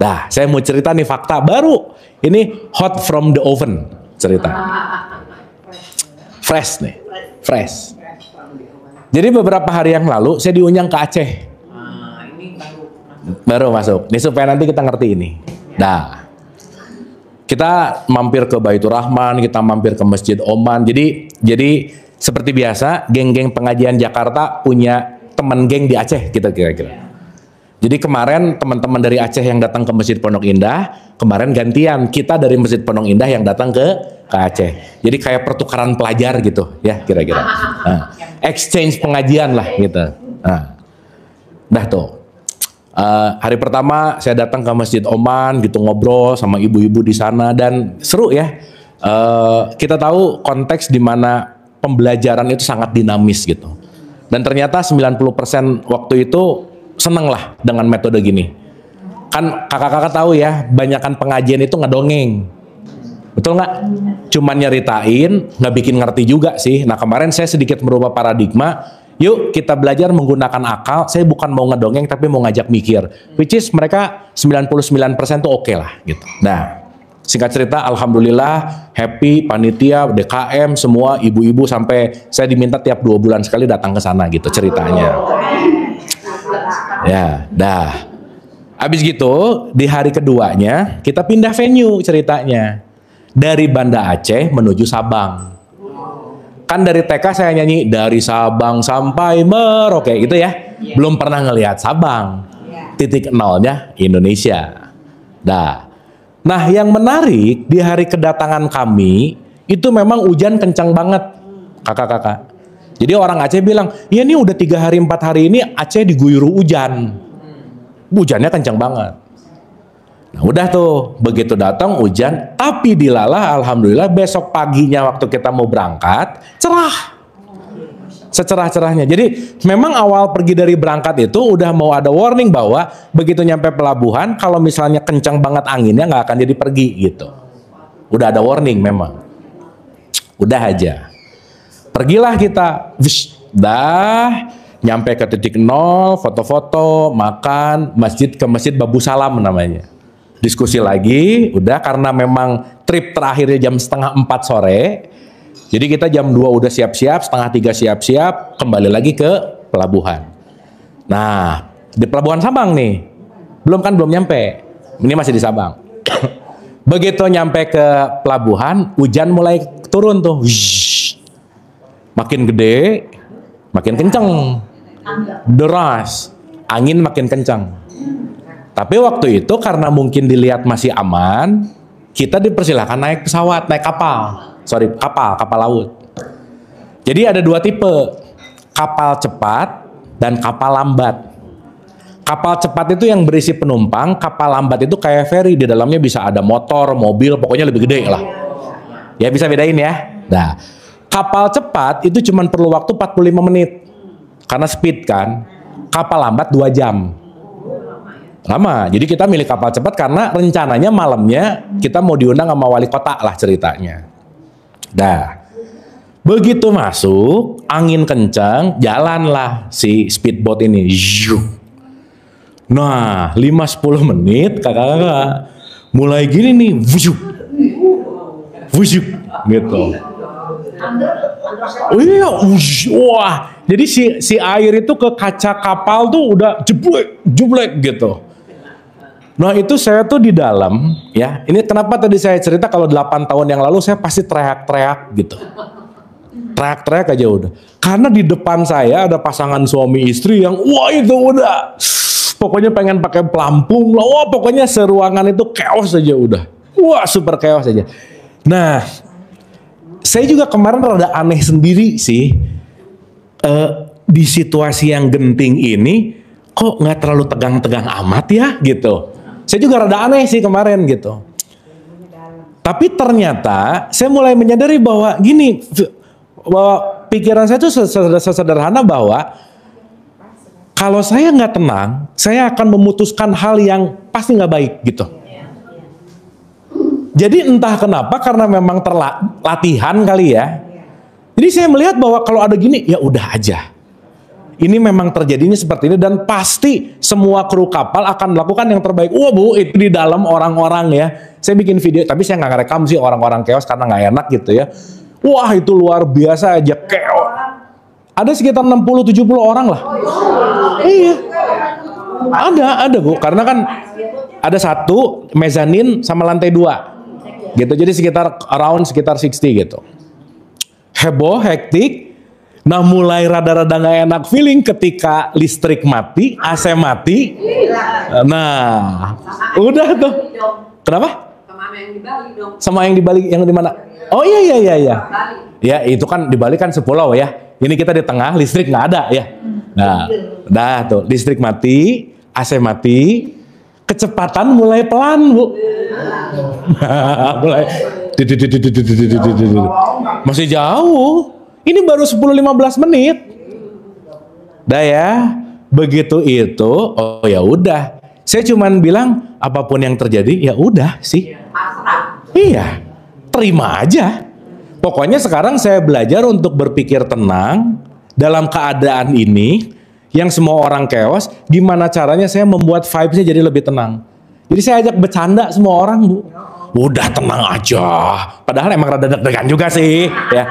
Nah, saya mau cerita nih fakta baru. Ini hot from the oven cerita. Fresh nih, fresh. Jadi beberapa hari yang lalu saya diundang ke Aceh. Ini Baru masuk. Ini supaya nanti kita ngerti ini. Nah, kita mampir ke Baitur Rahman, kita mampir ke Masjid Oman. Jadi seperti biasa, geng-geng pengajian Jakarta punya teman geng di Aceh, kita kira-kira. Jadi kemarin teman-teman dari Aceh yang datang ke Masjid Pondok Indah, kemarin gantian kita dari Masjid Pondok Indah yang datang ke Aceh. Jadi kayak pertukaran pelajar gitu, ya kira-kira. Nah, exchange pengajian lah gitu. Nah, dah tuh. Hari pertama saya datang ke Masjid Oman gitu, ngobrol sama ibu-ibu di sana dan seru ya. Kita tahu konteks di mana pembelajaran itu sangat dinamis gitu. Dan ternyata 90% waktu itu seneng lah dengan metode gini. Kan kakak-kakak tahu ya, banyakan pengajian itu ngedongeng. Betul nggak? Cuman nyeritain, nggak bikin ngerti juga sih. Nah kemarin saya sedikit merubah paradigma. Yuk kita belajar menggunakan akal. Saya bukan mau ngedongeng tapi mau ngajak mikir. Which is mereka 99% tuh oke lah gitu. Nah singkat cerita, alhamdulillah happy, panitia, DKM, semua ibu-ibu sampai saya diminta tiap 2 bulan sekali datang ke sana gitu ceritanya. Ya, dah. Habis gitu, di hari keduanya kita pindah venue ceritanya. Dari Banda Aceh menuju Sabang. Kan dari TK saya nyanyi dari Sabang sampai Merauke gitu ya. Belum pernah ngelihat Sabang. Titik nolnya Indonesia. Dah. Nah, yang menarik di hari kedatangan kami itu memang hujan kencang banget, kakak-kakak. Jadi orang Aceh bilang, ya ini udah 3 hari 4 hari ini Aceh diguyur hujan. Hujannya kencang banget. Nah udah tuh, begitu datang hujan, tapi dilalah alhamdulillah besok paginya waktu kita mau berangkat, cerah. Secerah-cerahnya. Jadi memang awal pergi dari berangkat itu udah mau ada warning bahwa begitu nyampe pelabuhan, kalau misalnya kencang banget anginnya nggak akan jadi pergi gitu. Udah ada warning memang. Udah aja. Pergilah kita, dah nyampe ke titik nol, foto-foto, makan, ke masjid Babu Salam namanya. Diskusi lagi, udah karena memang trip terakhirnya jam 3:30 sore, jadi kita jam 2 udah siap-siap, 2:30 siap-siap, kembali lagi ke pelabuhan. Nah, di pelabuhan Sabang nih, belum nyampe, ini masih di Sabang. Begitu nyampe ke pelabuhan, hujan mulai turun tuh. Makin gede, makin kenceng, deras, angin makin kencang. Tapi waktu itu karena mungkin dilihat masih aman, kita dipersilahkan naik pesawat, naik kapal laut. Jadi ada 2 tipe, kapal cepat dan kapal lambat. Kapal cepat itu yang berisi penumpang, kapal lambat itu kayak ferry, di dalamnya bisa ada motor, mobil, pokoknya lebih gede lah. Ya bisa bedain ya. Nah, kapal cepat itu cuma perlu waktu 45 menit. Karena speed kan. Kapal lambat 2 jam. Lama. Jadi kita milih kapal cepat karena rencananya malamnya kita mau diundang sama wali kota lah ceritanya. Dah. Begitu masuk, angin kencang, jalanlah si speedboat ini. Nah, 5-10 menit kakak-kakak mulai gini nih, wusyuk gitu. Oh iya, wah. Jadi si air itu ke kaca kapal tuh udah jeblek gitu. Nah itu saya tuh di dalam, ya. Ini kenapa tadi saya cerita kalau 8 tahun yang lalu saya pasti teriak-teriak gitu. Teriak-teriak aja udah. Karena di depan saya ada pasangan suami istri yang wah itu udah. Pokoknya pengen pakai pelampung lah. Wah pokoknya seruangan itu chaos aja udah. Wah super chaos aja. Nah, saya juga kemarin rada aneh sendiri sih. Di situasi yang genting ini kok nggak terlalu tegang-tegang amat ya gitu. Saya juga rada aneh sih kemarin gitu. Tapi ternyata saya mulai menyadari bahwa gini, bahwa pikiran saya tuh sesederhana bahwa Kalau saya nggak tenang, saya akan memutuskan hal yang pasti nggak baik gitu. Jadi entah kenapa, karena memang latihan kali ya. Jadi saya melihat bahwa kalau ada gini, ya udah aja. Ini memang terjadinya seperti ini dan pasti semua kru kapal akan melakukan yang terbaik. Wah Bu, itu di dalam orang-orang ya. Saya bikin video, tapi saya nggak ngerekam sih orang-orang chaos karena nggak enak gitu ya. Wah itu luar biasa aja chaos. Ada sekitar 60-70 orang lah. Iya. Ada Bu, karena kan ada satu mezanin sama lantai 2. Gitu, jadi sekitar 60 gitu. Heboh, hektik. Nah mulai rada-rada gak enak feeling ketika listrik mati, AC mati. Nah, udah tuh. Kenapa? Sama yang di Bali dong. Sama yang di Bali, yang di mana? Oh iya. Ya itu kan di Bali kan sepulau ya. Ini kita di tengah, listrik nggak ada ya. Nah, udah tuh, listrik mati, AC mati, kecepatan mulai pelan Bu. Mulai masih jauh. Ini baru 10-15 menit. Dah ya, begitu itu, oh ya udah. Saya cuman bilang apapun yang terjadi ya udah sih. Iya, terima aja. Pokoknya sekarang saya belajar untuk berpikir tenang dalam keadaan ini yang semua orang chaos. Gimana caranya saya membuat vibes-nya jadi lebih tenang. Jadi saya ajak bercanda semua orang Bu. Udah tenang aja. Padahal emang rada deg-degan juga sih ya.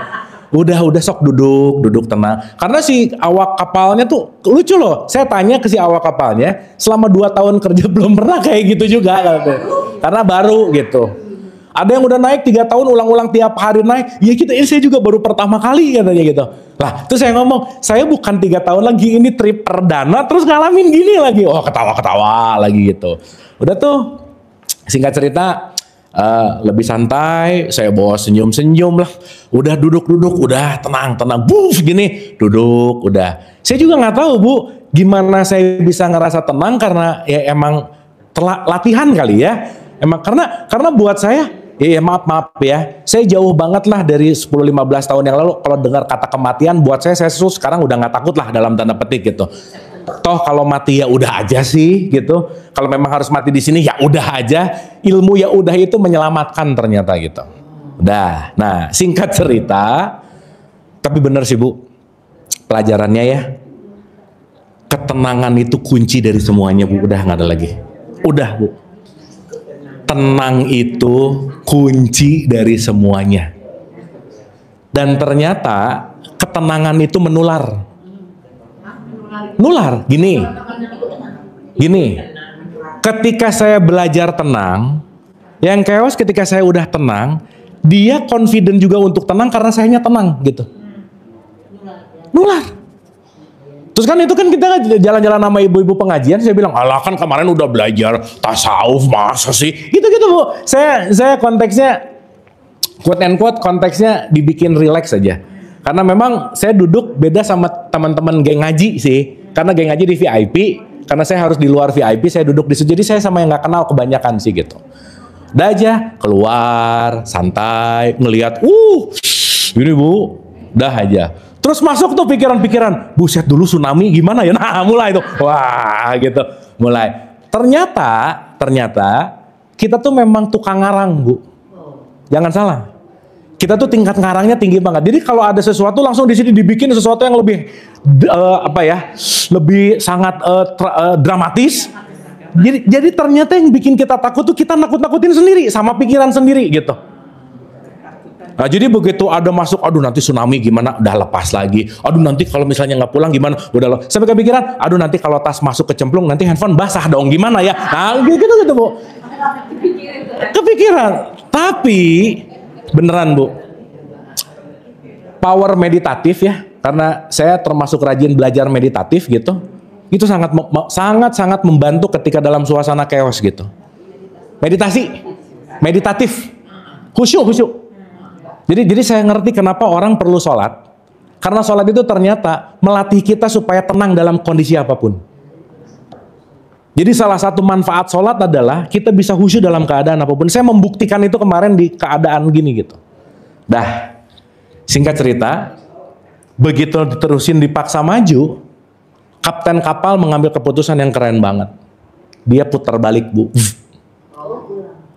Udah sok duduk tenang. Karena si awak kapalnya tuh lucu loh. Saya tanya ke si awak kapalnya, selama 2 tahun kerja belum pernah kayak gitu juga katanya. Karena baru gitu. Ada yang udah naik 3 tahun ulang-ulang tiap hari naik. Ya gitu, ini saya juga baru pertama kali katanya gitu. Lah, terus saya ngomong, saya bukan 3 tahun lagi, ini trip perdana terus ngalamin gini lagi. Oh, ketawa-ketawa lagi gitu. Udah tuh, singkat cerita, lebih santai, saya bawa senyum-senyum lah. Udah duduk, udah tenang, buf gini, duduk, udah. Saya juga nggak tahu Bu, gimana saya bisa ngerasa tenang karena ya emang latihan kali ya. Emang karena buat saya, ya maaf ya, saya jauh banget lah dari 10-15 tahun yang lalu. Kalau dengar kata kematian, buat saya sekarang udah nggak takut lah dalam tanda petik gitu. Toh kalau mati ya udah aja sih gitu. Kalau memang harus mati di sini ya udah aja. Ilmu ya udah itu menyelamatkan ternyata gitu. Udah. Nah, singkat cerita, tapi bener sih Bu, pelajarannya ya, ketenangan itu kunci dari semuanya Bu. Udah nggak ada lagi. Udah Bu. Tenang itu kunci dari semuanya. Dan ternyata ketenangan itu menular. Nular, gini. Ketika saya belajar tenang, yang chaos ketika saya udah tenang, dia confident juga untuk tenang karena sayanya tenang gitu. Nular. Terus kan itu kan kita jalan-jalan sama ibu-ibu pengajian, saya bilang, alah kan kemarin udah belajar tasawuf, masa sih? Gitu-gitu Bu. Saya konteksnya, quote and quote, konteksnya dibikin relax aja. Karena memang saya duduk beda sama teman-teman geng ngaji sih. Karena geng ngaji di VIP, karena saya harus di luar VIP, saya duduk di situ. Jadi saya sama yang nggak kenal kebanyakan sih gitu. Udah aja, keluar, santai, ngelihat, ini Bu, udah aja. Terus masuk tuh pikiran-pikiran, buset dulu tsunami gimana ya? Nah mulai tuh, wah gitu, mulai. Ternyata kita tuh memang tukang ngarang Bu. Jangan salah. Kita tuh tingkat ngarangnya tinggi banget. Jadi kalau ada sesuatu langsung di sini dibikin sesuatu yang lebih lebih sangat dramatis. Jadi ternyata yang bikin kita takut tuh kita nakut-nakutin sendiri sama pikiran sendiri gitu. Nah, jadi begitu ada masuk, aduh nanti tsunami gimana, udah lepas lagi. Aduh nanti kalau misalnya nggak pulang gimana, udah sampai kepikiran, aduh nanti kalau tas masuk kecemplung nanti handphone basah dong gimana ya. Nah gitu Bu. Kepikiran. Tapi beneran Bu, power meditatif ya, karena saya termasuk rajin belajar meditatif gitu. Itu sangat membantu ketika dalam suasana chaos gitu. Meditatif, khusyuk. Jadi saya ngerti kenapa orang perlu sholat. Karena sholat itu ternyata melatih kita supaya tenang dalam kondisi apapun. Jadi salah satu manfaat sholat adalah kita bisa khusyuk dalam keadaan apapun. Saya membuktikan itu kemarin di keadaan gini gitu. Singkat cerita, begitu diterusin dipaksa maju, Kapten kapal mengambil keputusan yang keren banget. Dia putar balik, Bu.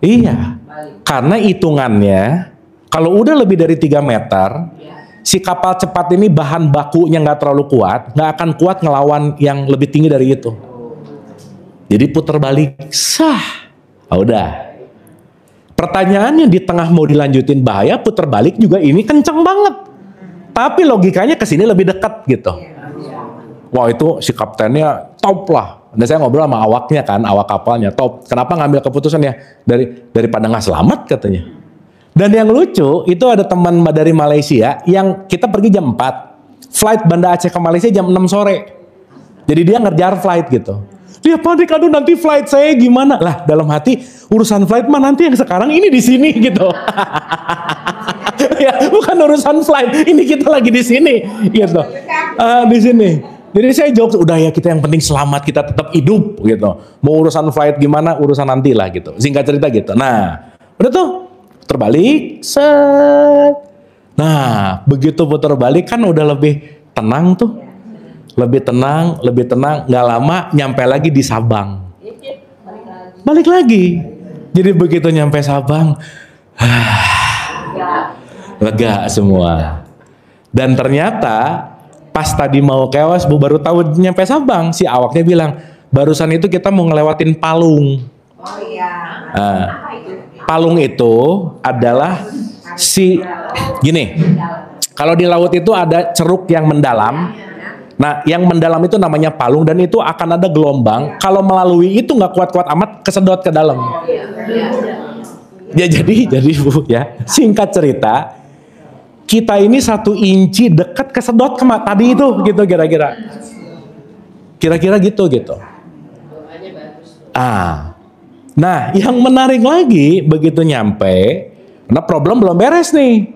Iya. Karena hitungannya, kalau udah lebih dari 3 meter, si kapal cepat ini bahan bakunya nggak terlalu kuat, nggak akan kuat ngelawan yang lebih tinggi dari itu. Jadi putar balik, sah. Udah. Pertanyaannya di tengah mau dilanjutin bahaya, putar balik juga ini kenceng banget. Tapi logikanya ke sini lebih dekat gitu. Wah itu si kaptennya top lah. Dan saya ngobrol sama awaknya kan, awak kapalnya top. Kenapa ngambil keputusannya daripada nggak selamat katanya. Dan yang lucu itu ada teman dari Malaysia yang kita pergi jam 4, flight Banda Aceh ke Malaysia jam 6 sore. Jadi dia ngejar flight gitu. Dia panik, aduh nanti flight saya gimana? Lah dalam hati urusan flight mah nanti yang sekarang ini di sini gitu. Ya bukan urusan flight, ini kita lagi di sini gitu. Di sini. Jadi saya jawab, udah ya kita yang penting selamat, kita tetap hidup gitu. Mau urusan flight gimana, urusan nanti lah gitu. Singkat cerita gitu. Nah, udah tuh terbalik, set. Nah, begitu putar balik kan udah lebih tenang tuh. Lebih tenang, nggak lama nyampe lagi di Sabang. Balik lagi. Jadi begitu nyampe Sabang, lega semua. Dan ternyata pas tadi mau kewas, Bu, baru tahu nyampe Sabang, si awaknya bilang, barusan itu kita mau ngelewatin Palung. Oh iya. Palung itu adalah gini, kalau di laut itu ada ceruk yang mendalam. Nah, yang mendalam itu namanya palung dan itu akan ada gelombang. Kalau melalui itu nggak kuat-kuat amat, kesedot ke dalam. Ya jadi Bu ya, singkat cerita, kita ini 1 inci dekat kesedot tadi itu gitu kira-kira. Kira-kira gitu. Nah, yang menarik lagi begitu nyampe, nah problem belum beres nih.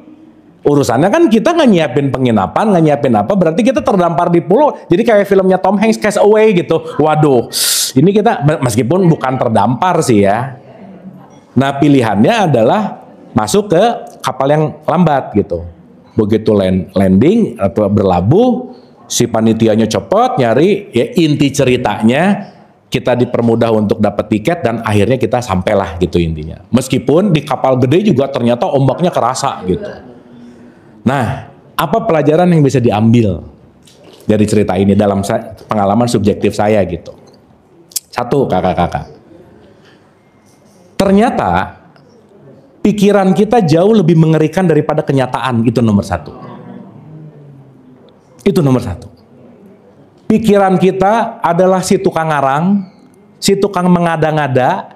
Urusannya kan kita nggak nyiapin penginapan, nggak nyiapin apa, berarti kita terdampar di pulau. Jadi kayak filmnya Tom Hanks, Castaway gitu. Waduh, ini kita meskipun bukan terdampar sih ya. Nah pilihannya adalah masuk ke kapal yang lambat gitu. Begitu landing atau berlabuh, si panitianya cepet nyari, ya inti ceritanya kita dipermudah untuk dapat tiket dan akhirnya kita sampailah gitu intinya. Meskipun di kapal gede juga ternyata ombaknya kerasa gitu. Nah, apa pelajaran yang bisa diambil dari cerita ini dalam pengalaman subjektif saya gitu? 1, kakak-kakak. Ternyata pikiran kita jauh lebih mengerikan daripada kenyataan, itu nomor 1. Itu nomor 1. Pikiran kita adalah si tukang ngarang, si tukang mengada-ngada,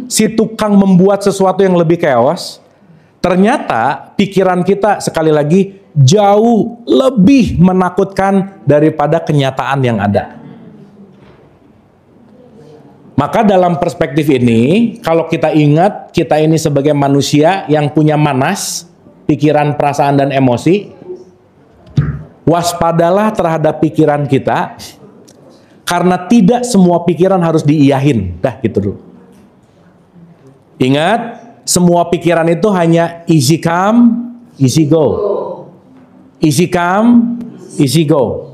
si tukang membuat sesuatu yang lebih chaos. Ternyata pikiran kita sekali lagi jauh lebih menakutkan daripada kenyataan yang ada. Maka dalam perspektif ini, kalau kita ingat kita ini sebagai manusia yang punya manas, pikiran, perasaan, dan emosi, waspadalah terhadap pikiran kita, karena tidak semua pikiran harus diiyahin. Dah gitu dulu. Ingat, semua pikiran itu hanya easy come, easy go. Easy come, easy go.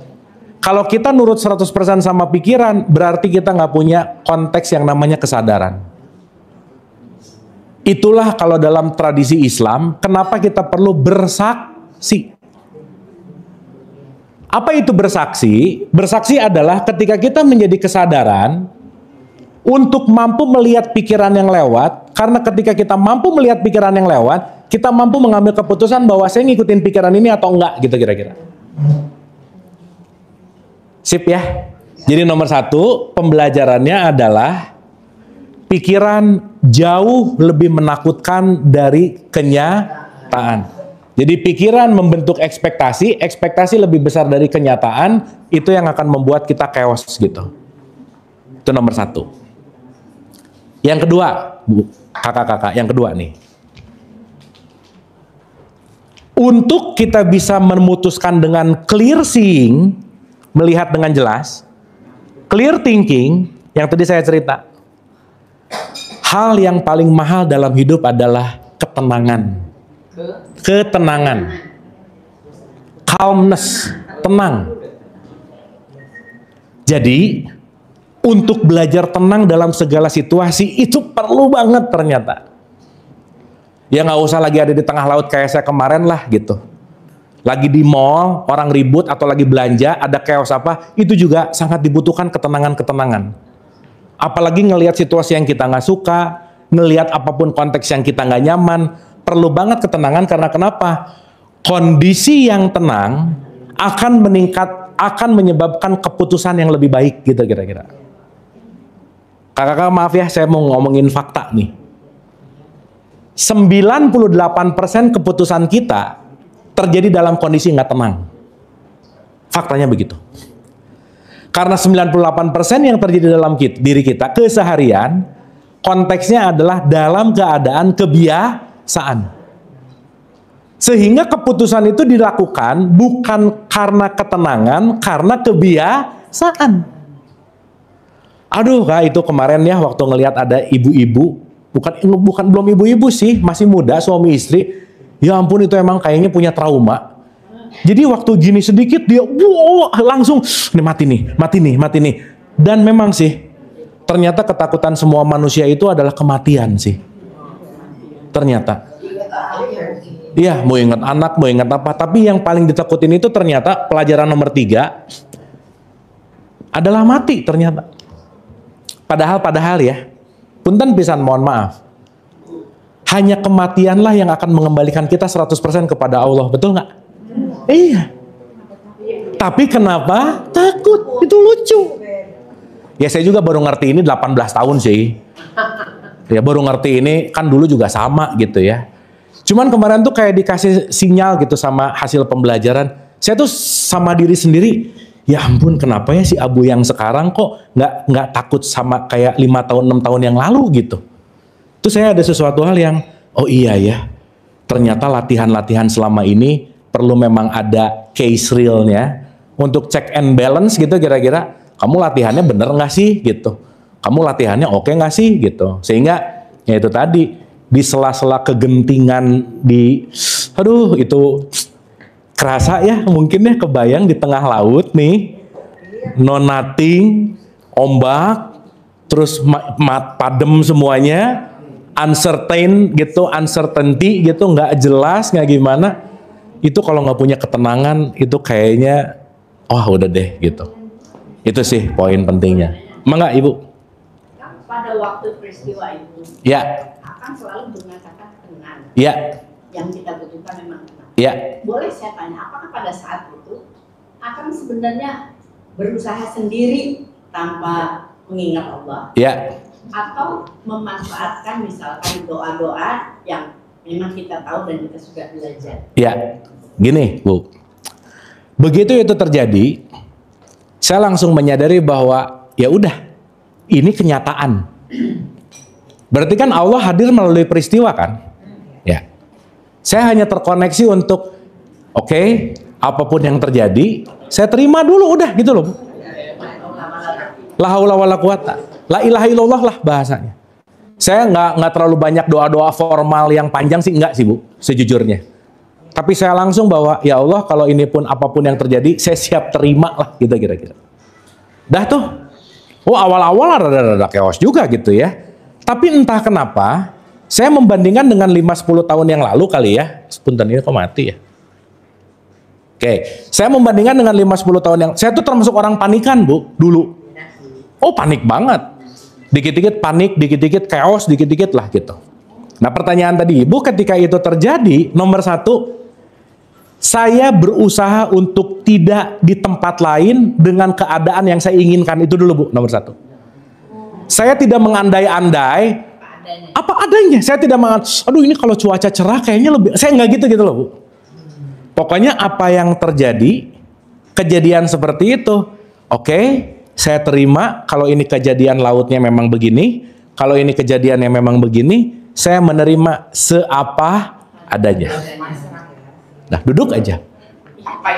Kalau kita nurut 100% sama pikiran, berarti kita nggak punya konteks yang namanya kesadaran. Itulah kalau dalam tradisi Islam, kenapa kita perlu bersaksi. Apa itu bersaksi? Bersaksi adalah ketika kita menjadi kesadaran untuk mampu melihat pikiran yang lewat, karena ketika kita mampu melihat pikiran yang lewat, kita mampu mengambil keputusan bahwa saya ngikutin pikiran ini atau enggak, gitu kira-kira. Sip ya? Jadi nomor 1, pembelajarannya adalah pikiran jauh lebih menakutkan dari kenyataan. Jadi pikiran membentuk ekspektasi, ekspektasi lebih besar dari kenyataan, itu yang akan membuat kita chaos gitu. Itu nomor 1. Yang kedua, Bu, kakak-kakak, yang kedua nih. Untuk kita bisa memutuskan dengan clear seeing, melihat dengan jelas, clear thinking, yang tadi saya cerita, hal yang paling mahal dalam hidup adalah ketenangan. Ketenangan. Calmness, tenang. Jadi untuk belajar tenang dalam segala situasi itu perlu banget ternyata. Ya nggak usah lagi ada di tengah laut kayak saya kemarin lah gitu. Lagi di mall, orang ribut atau lagi belanja, ada chaos apa, itu juga sangat dibutuhkan ketenangan-ketenangan. Apalagi ngelihat situasi yang kita nggak suka, ngelihat apapun konteks yang kita nggak nyaman, perlu banget ketenangan karena kenapa? Kondisi yang tenang akan menyebabkan keputusan yang lebih baik gitu kira-kira. Kakak-kakak maaf ya, saya mau ngomongin fakta nih. 98% keputusan kita terjadi dalam kondisi nggak tenang. Faktanya begitu. Karena 98% yang terjadi dalam diri kita keseharian, konteksnya adalah dalam keadaan kebiasaan. Sehingga keputusan itu dilakukan bukan karena ketenangan, karena kebiasaan. Aduh, Kak, itu kemarin ya waktu ngelihat ada ibu-ibu, bukan belum ibu-ibu sih, masih muda suami istri. Ya ampun, itu emang kayaknya punya trauma. Jadi waktu gini sedikit dia wow, langsung mati nih. Dan memang sih ternyata ketakutan semua manusia itu adalah kematian sih. Ternyata. Iya, mau ingat anak, mau ingat apa, tapi yang paling ditakutin itu ternyata pelajaran nomor 3 adalah mati ternyata. Padahal ya, punten pisan mohon maaf. Hanya kematianlah yang akan mengembalikan kita 100% kepada Allah, betul nggak? Iya. Tapi kenapa takut? Itu lucu. Ya saya juga baru ngerti ini 18 tahun sih. Ya baru ngerti ini, kan dulu juga sama gitu ya. Cuman kemarin tuh kayak dikasih sinyal gitu sama hasil pembelajaran. Saya tuh sama diri sendiri, ya ampun kenapa ya si Abu yang sekarang kok nggak takut sama kayak 5 tahun 6 tahun yang lalu gitu. Terus saya ada sesuatu hal yang, oh iya ya, ternyata latihan-latihan selama ini perlu memang ada case realnya untuk check and balance gitu kira-kira. Kamu latihannya bener nggak sih gitu? Kamu latihannya oke nggak sih gitu? Sehingga ya itu tadi di sela-sela kegentingan aduh itu kerasa ya mungkin ya kebayang di tengah laut nih, no nothing, ombak, terus padem semuanya. Uncertainty gitu, nggak jelas, nggak gimana. Itu kalau nggak punya ketenangan, itu kayaknya, udah deh gitu. Itu sih poin pentingnya. Emang nggak Ibu? Pada waktu peristiwa itu, Ya. akan selalu mengatakan tenang. Ya. Yang kita butuhkan memang tenang. Ya. Boleh saya tanya, apakah pada saat itu akan sebenarnya berusaha sendiri tanpa mengingat Allah? Ya. Atau memanfaatkan misalkan doa-doa yang memang kita tahu dan kita sudah belajar. Ya, gini Bu, begitu itu terjadi, saya langsung menyadari bahwa ya udah, ini kenyataan. Berarti kan Allah hadir melalui peristiwa kan? Ya, saya hanya terkoneksi untuk oke, apapun yang terjadi, saya terima dulu udah gitu loh Bu. La haula wala quwata. La ilaha illallah lah bahasanya. Saya nggak terlalu banyak doa-doa formal yang panjang sih, enggak sih Bu, sejujurnya. Tapi saya langsung bahwa ya Allah kalau ini pun apapun yang terjadi, saya siap terima lah gitu kira-kira. Dah tuh, awal-awal rada-rada chaos juga gitu ya. Tapi entah kenapa, saya membandingkan dengan 5-10 tahun yang lalu kali ya. Punten ini kok mati ya. Oke, saya membandingkan dengan 5-10 tahun yang, saya tuh termasuk orang panikan Bu, dulu. Panik banget. Dikit-dikit panik, dikit-dikit chaos, dikit-dikit lah gitu. Nah pertanyaan tadi Ibu, ketika itu terjadi, nomor 1, saya berusaha untuk tidak di tempat lain dengan keadaan yang saya inginkan. Itu dulu Bu, nomor 1. Saya tidak mengandai-andai apa adanya. Saya tidak aduh ini kalau cuaca cerah kayaknya lebih, saya nggak gitu loh Bu. Pokoknya apa yang terjadi, kejadian seperti itu, oke, saya terima. Kalau ini kejadian lautnya memang begini, kalau ini kejadian yang memang begini, saya menerima seapa adanya. Nah, duduk aja. Apa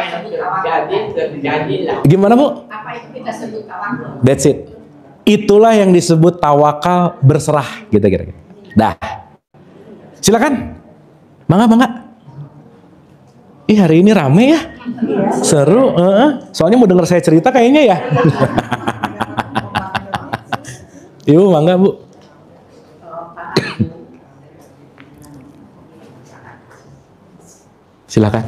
yang terjadi lah. Gimana Bu? Apa itu kita sebut tawakal? That's it. Itulah yang disebut tawakal, berserah gitu kira-kira. Dah. Silakan. Mangga. Ih, hari ini rame ya. Seru, soalnya mau denger saya cerita kayaknya ya. Ibu mangga Bu. Silakan.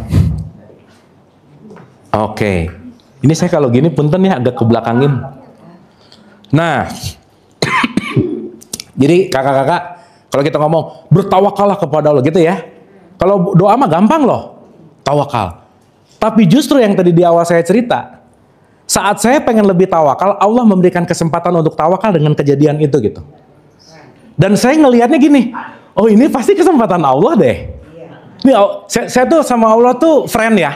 Oke. Ini saya kalau gini punten ya agak kebelakangin. Nah, jadi kakak-kakak, kalau kita ngomong bertawakallah kepada Allah gitu ya. Kalau doa mah gampang loh, tawakal. Tapi justru yang tadi di awal saya cerita, saat saya pengen lebih tawakal, Allah memberikan kesempatan untuk tawakal dengan kejadian itu gitu. Dan saya ngelihatnya gini, oh ini pasti kesempatan Allah deh. Ini saya tuh sama Allah tuh friend ya,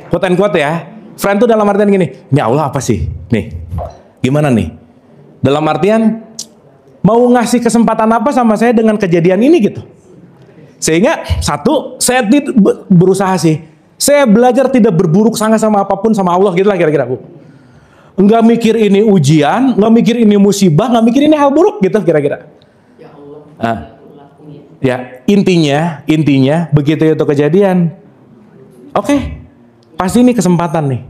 quote and quote ya. Friend tuh dalam artian gini, ini Allah apa sih? Nih, gimana nih? Dalam artian mau ngasih kesempatan apa sama saya dengan kejadian ini gitu. Sehingga satu, saya berusaha sih. Saya belajar tidak berburuk sangka sama apapun sama Allah gitu lah kira-kira Bu. Nggak mikir ini ujian, nggak mikir ini musibah, nggak mikir ini hal buruk gitu kira-kira. Ya Allah. Ya intinya begitu itu kejadian. Oke, pasti ini kesempatan nih.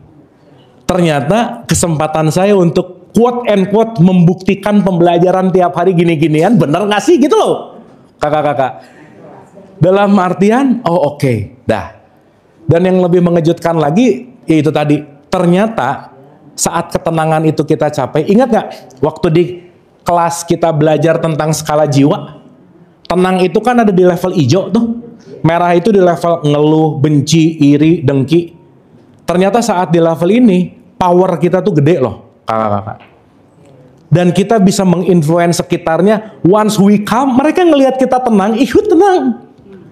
Ternyata kesempatan saya untuk quote and quote membuktikan pembelajaran tiap hari gini-ginian bener nggak sih gitu loh kakak-kakak. Dalam artian oke, dah. Dan yang lebih mengejutkan lagi yaitu tadi, ternyata saat ketenangan itu kita capai, ingat nggak waktu di kelas kita belajar tentang skala jiwa, tenang itu kan ada di level hijau tuh, merah itu di level ngeluh, benci, iri, dengki. Ternyata saat di level ini power kita tuh gede loh kakak-kakak. Dan kita bisa menginfluence sekitarnya. Once we calm, mereka ngelihat kita tenang, ikut tenang.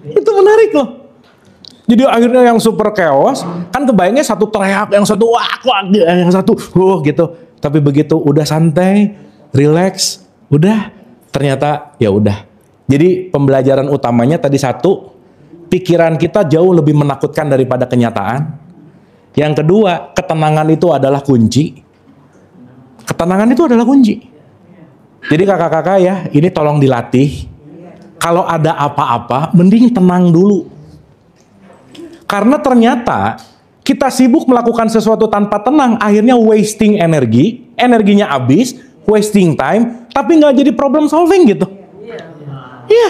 Itu menarik loh. Jadi akhirnya yang super chaos, kan kebayangnya satu teriak, yang satu wah, yang satu gitu. Tapi begitu udah santai, relax, udah ternyata ya udah. Jadi pembelajaran utamanya tadi satu, pikiran kita jauh lebih menakutkan daripada kenyataan. Yang kedua, ketenangan itu adalah kunci. Ketenangan itu adalah kunci. Jadi kakak-kakak ya, ini tolong dilatih. Kalau ada apa-apa, mending tenang dulu. Karena ternyata kita sibuk melakukan sesuatu tanpa tenang, akhirnya wasting energi, energinya habis, wasting time, tapi nggak jadi problem solving gitu. Iya.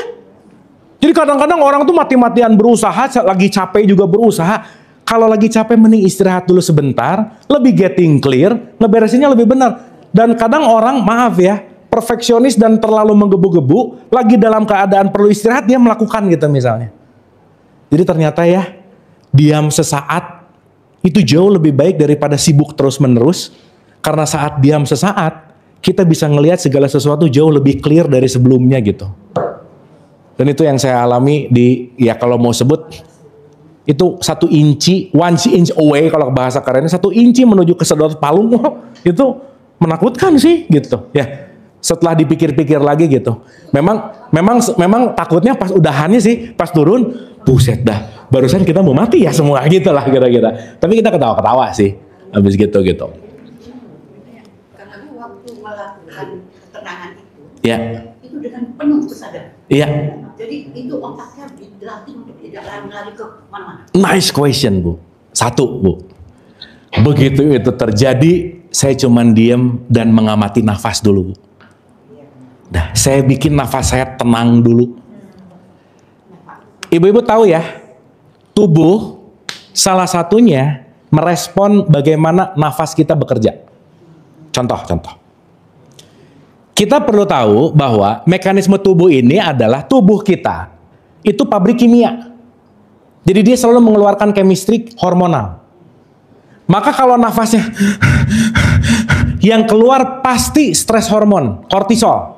Jadi kadang-kadang orang tuh mati-matian berusaha, lagi capek juga berusaha. Kalau lagi capek mending istirahat dulu sebentar, lebih getting clear, ngeberesinnya lebih benar. Dan kadang orang, maaf ya, perfeksionis dan terlalu menggebu-gebu, lagi dalam keadaan perlu istirahat, dia melakukan gitu misalnya. Jadi ternyata ya, diam sesaat itu jauh lebih baik daripada sibuk terus-menerus. Karena saat diam sesaat, kita bisa ngelihat segala sesuatu jauh lebih clear dari sebelumnya gitu. Dan itu yang saya alami di, ya kalau mau sebut, itu 1 inci, 1 inch away kalau bahasa kerennya, 1 inci menuju ke sedot palung, itu menakutkan sih gitu ya. Setelah dipikir-pikir lagi gitu, memang takutnya pas udahannya sih, pas turun, buset dah, barusan kita mau mati ya semua gitu lah kira-kira. Tapi kita ketawa-ketawa sih, habis gitu. Karena waktu melakukan ketenangan itu, ya, itu dengan penuh kesadaran. Iya. Jadi itu otaknya dilatih untuk tidak lari ke mana-mana. Nice question Bu. 1 Bu. Begitu itu terjadi, saya cuman diem dan mengamati nafas dulu Bu. Nah, saya bikin nafas saya tenang dulu. Ibu-ibu tahu ya, tubuh salah satunya merespon bagaimana nafas kita bekerja. Contoh. Kita perlu tahu bahwa mekanisme tubuh ini adalah tubuh kita itu pabrik kimia. Jadi dia selalu mengeluarkan chemistry hormonal. Maka kalau nafasnya yang keluar pasti stres hormon, kortisol.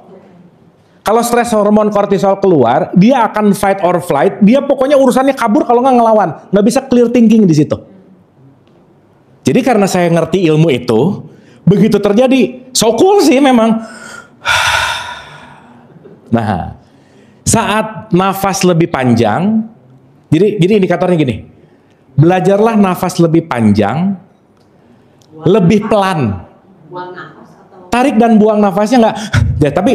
Kalau stres hormon kortisol keluar, dia akan fight or flight. Dia pokoknya urusannya kabur kalau nggak ngelawan, nggak bisa clear thinking di situ. Jadi karena saya ngerti ilmu itu, begitu terjadi, so cool sih memang. Nah, saat nafas lebih panjang, jadi indikatornya gini, belajarlah nafas lebih panjang, lebih pelan, tarik dan buang nafasnya nggak, ya tapi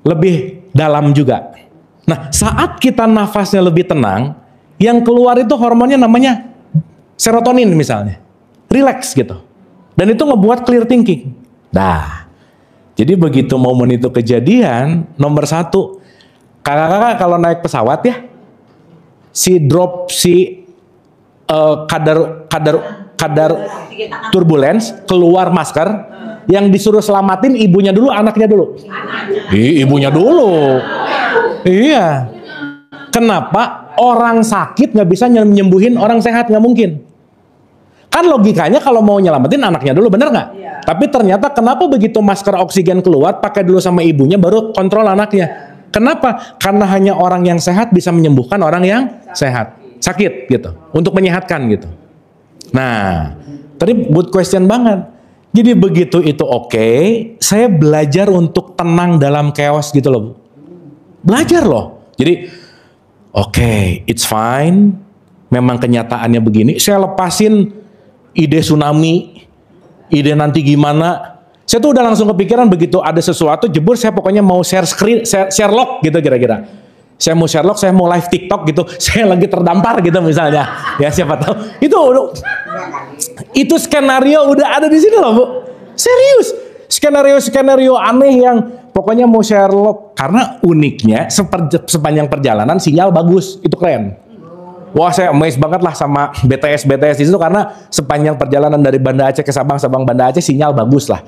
lebih dalam juga. Nah, saat kita nafasnya lebih tenang, yang keluar itu hormonnya namanya serotonin misalnya, relax gitu. Dan itu ngebuat clear thinking. Nah, jadi begitu momen itu kejadian, nomor satu, kakak-kakak kalau naik pesawat ya, kadar turbulence, keluar masker, yang disuruh selamatin ibunya dulu, anaknya dulu. Ibunya dulu. Iya. Kenapa orang sakit nggak bisa nyembuhin orang sehat? Nggak mungkin. Kan logikanya kalau mau nyelamatin anaknya dulu, bener nggak? Tapi ternyata kenapa begitu masker oksigen keluar, pakai dulu sama ibunya, baru kontrol anaknya. Kenapa? Karena hanya orang yang sehat bisa menyembuhkan orang yang sakit gitu, untuk menyehatkan gitu. Nah, tadi good question banget. Jadi begitu itu oke, saya belajar untuk tenang dalam chaos gitu loh, Bu. Belajar loh. Jadi oke, it's fine. Memang kenyataannya begini. Saya lepasin ide tsunami, ide nanti gimana. Saya tuh udah langsung kepikiran begitu ada sesuatu jebur, saya pokoknya mau share screen, share log gitu kira-kira. Saya mau share log, saya mau live TikTok gitu. Saya lagi terdampar gitu misalnya. Ya siapa tahu. Itu skenario udah ada di sini loh, Bu. Serius. Skenario aneh yang pokoknya mau share log. Karena uniknya sepanjang perjalanan sinyal bagus. Itu keren. Wah, saya amazed banget lah sama BTS di situ karena sepanjang perjalanan dari Banda Aceh ke Sabang Banda Aceh sinyal bagus lah.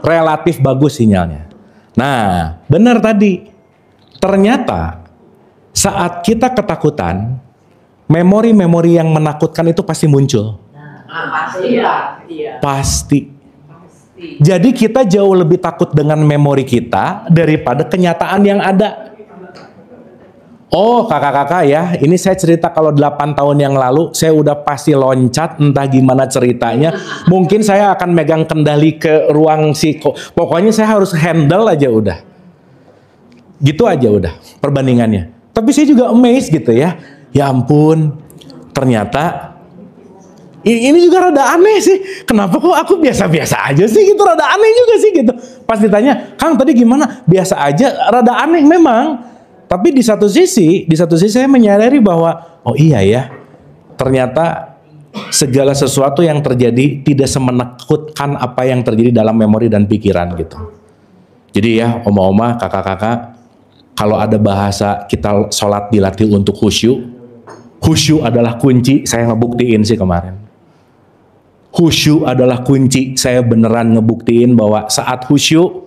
Relatif bagus sinyalnya. Nah, benar tadi. Ternyata saat kita ketakutan, memori-memori yang menakutkan itu pasti muncul. Pasti. Jadi kita jauh lebih takut dengan memori kita daripada kenyataan yang ada. Oh kakak-kakak ya, ini saya cerita kalau 8 tahun yang lalu, saya udah pasti loncat, entah gimana ceritanya. Mungkin saya akan megang kendali ke ruang pokoknya saya harus handle aja udah. Gitu aja udah perbandingannya. Tapi saya juga amazed gitu ya. Ya ampun, ternyata ini juga rada aneh sih. Kenapa kok aku biasa-biasa aja sih gitu, rada aneh juga sih gitu. Pas ditanya, Kang tadi gimana? Biasa aja, rada aneh memang. Tapi di satu sisi saya menyadari bahwa oh iya ya, ternyata segala sesuatu yang terjadi tidak semenakutkan apa yang terjadi dalam memori dan pikiran gitu. Jadi ya, oma-oma, kakak-kakak, kalau ada bahasa kita sholat dilatih untuk khusyuk, khusyuk adalah kunci. Saya ngebuktiin sih kemarin. Khusyuk adalah kunci. Saya beneran ngebuktiin bahwa saat khusyuk,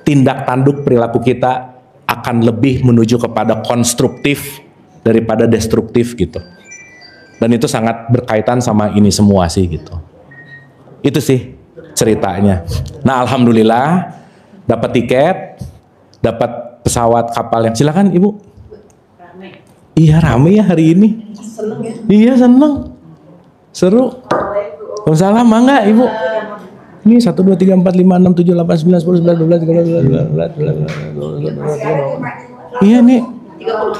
tindak tanduk perilaku kita akan lebih menuju kepada konstruktif daripada destruktif gitu. Dan itu sangat berkaitan sama ini semua sih gitu. Itu sih ceritanya. Nah alhamdulillah dapat tiket, dapat pesawat kapal yang silakan Ibu. Rame. Iya rame ya hari ini. Seneng ya? Iya seneng, seru. Waalaikumsalam, mangga Ibu. Ini 1, 2, 3, 4, 5, 6, 7, 8, 9, 10, 11, 12, 13, 14, 15. Iya nih,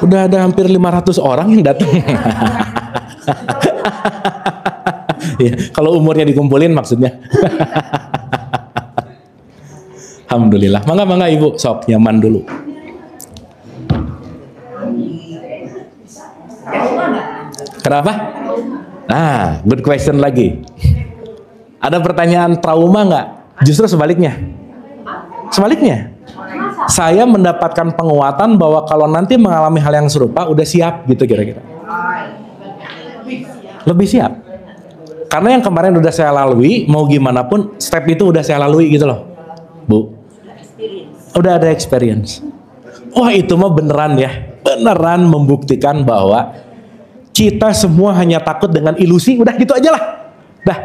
udah ada hampir 500 orang yang datang. Ya, kalau umurnya dikumpulin maksudnya. Alhamdulillah, mangga Ibu, sok nyaman dulu. Kenapa? Nah, good question lagi. Ada pertanyaan trauma nggak? Justru sebaliknya. Sebaliknya. Saya mendapatkan penguatan bahwa kalau nanti mengalami hal yang serupa, udah siap gitu kira-kira. Lebih siap. Karena yang kemarin udah saya lalui, mau gimana pun, step itu udah saya lalui gitu loh. Bu. Udah ada experience. Wah itu mah beneran ya. Beneran membuktikan bahwa kita semua hanya takut dengan ilusi, udah gitu aja lah. Dah.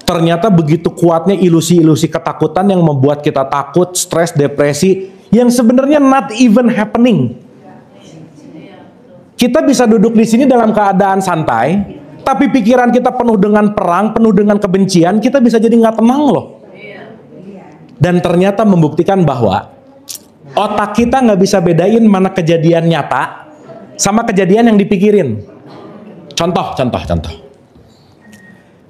Ternyata begitu kuatnya ilusi-ilusi ketakutan yang membuat kita takut, stres, depresi, yang sebenarnya not even happening. Kita bisa duduk di sini dalam keadaan santai, tapi pikiran kita penuh dengan perang, penuh dengan kebencian, kita bisa jadi nggak tenang loh. Dan ternyata membuktikan bahwa otak kita nggak bisa bedain mana kejadian nyata sama kejadian yang dipikirin. Contoh.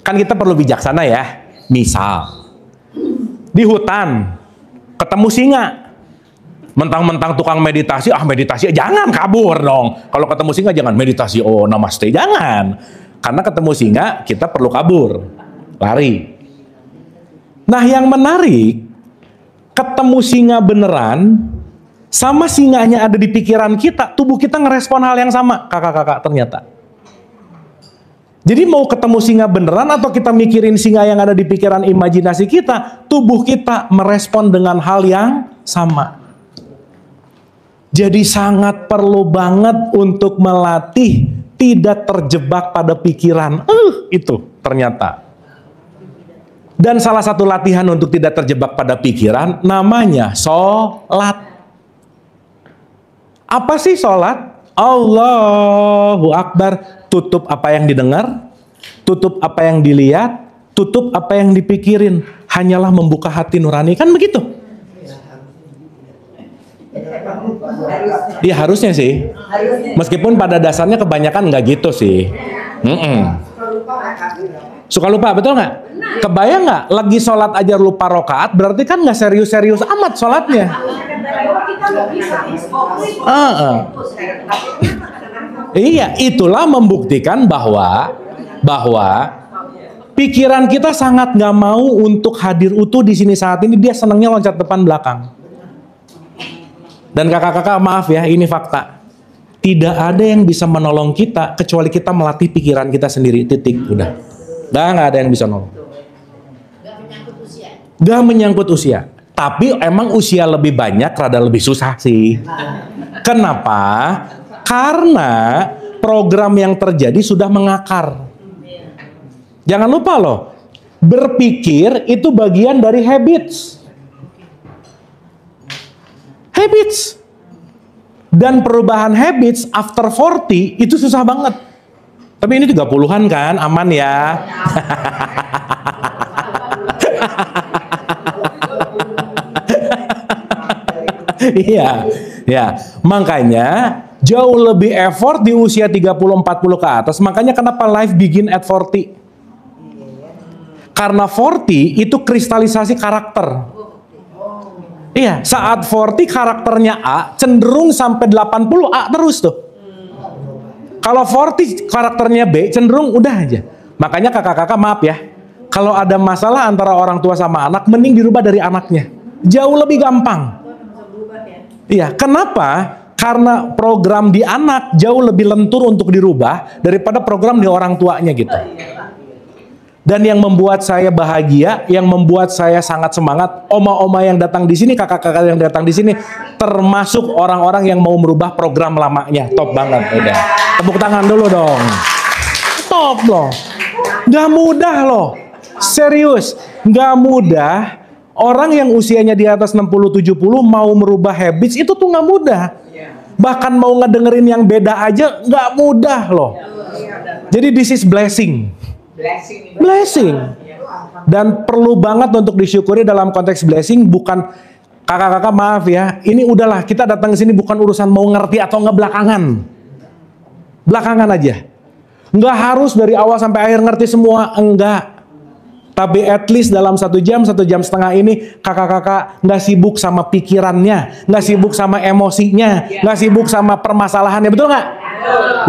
Kan kita perlu bijaksana ya. Misal, di hutan, ketemu singa. Mentang-mentang tukang meditasi, meditasi, jangan kabur dong. Kalau ketemu singa jangan meditasi, oh namaste, jangan. Karena ketemu singa, kita perlu kabur, lari. Nah yang menarik, ketemu singa beneran, sama singanya ada di pikiran kita, tubuh kita ngerespon hal yang sama, kakak-kakak ternyata. Jadi mau ketemu singa beneran atau kita mikirin singa yang ada di pikiran imajinasi kita, tubuh kita merespon dengan hal yang sama. Jadi sangat perlu banget untuk melatih tidak terjebak pada pikiran. Itu ternyata. Dan salah satu latihan untuk tidak terjebak pada pikiran namanya sholat. Apa sih sholat? Allahu Akbar. Tutup apa yang didengar, tutup apa yang dilihat, tutup apa yang dipikirin. Hanyalah membuka hati nurani. Kan begitu? Iya harusnya sih. Meskipun pada dasarnya kebanyakan nggak gitu sih. Suka lupa, betul nggak? Kebayang nggak? Lagi sholat aja lupa rokaat, berarti kan nggak serius-serius amat sholatnya. Iya, itulah membuktikan bahwa pikiran kita sangat nggak mau untuk hadir utuh di sini saat ini. Dia senangnya loncat depan belakang. Dan kakak-kakak maaf ya, ini fakta. Tidak ada yang bisa menolong kita kecuali kita melatih pikiran kita sendiri. Titik, udah. Nggak ada yang bisa nolong. Nggak menyangkut usia. Tapi emang usia lebih banyak, rada lebih susah sih. Kenapa? Karena program yang terjadi sudah mengakar. Jangan lupa loh, berpikir itu bagian dari habits. Habits. Dan perubahan habits after 40 itu susah banget. Tapi ini 30-an kan, aman ya. Iya, ya. Makanya jauh lebih effort di usia 30-40 ke atas. Makanya kenapa life begin at 40? Karena 40 itu kristalisasi karakter. Iya, saat 40 karakternya A, cenderung sampai 80 A terus tuh. Kalau 40 karakternya B, cenderung udah aja. Makanya kakak-kakak maaf ya, kalau ada masalah antara orang tua sama anak, mending dirubah dari anaknya. Jauh lebih gampang. Iya, kenapa? Karena program di anak jauh lebih lentur untuk dirubah daripada program di orang tuanya gitu. Dan yang membuat saya bahagia, yang membuat saya sangat semangat, oma-oma yang datang di sini, kakak-kakak yang datang di sini, termasuk orang-orang yang mau merubah program lamanya. Top banget, udah. Tepuk tangan dulu dong. Top loh. Gak mudah loh. Serius, gak mudah. Orang yang usianya di atas 60-70 mau merubah habits itu tuh gak mudah. Bahkan mau ngedengerin yang beda aja gak mudah loh. Jadi this is blessing. Blessing. Dan perlu banget untuk disyukuri dalam konteks blessing. Bukan, kakak-kakak maaf ya, ini udahlah, kita datang ke sini bukan urusan mau ngerti atau nggak belakangan. Belakangan aja. Nggak harus dari awal sampai akhir ngerti semua, enggak. Tapi at least dalam 1 jam, 1 jam setengah ini kakak-kakak nggak sibuk sama pikirannya, nggak sibuk sama emosinya, nggak sibuk sama permasalahannya, betul nggak?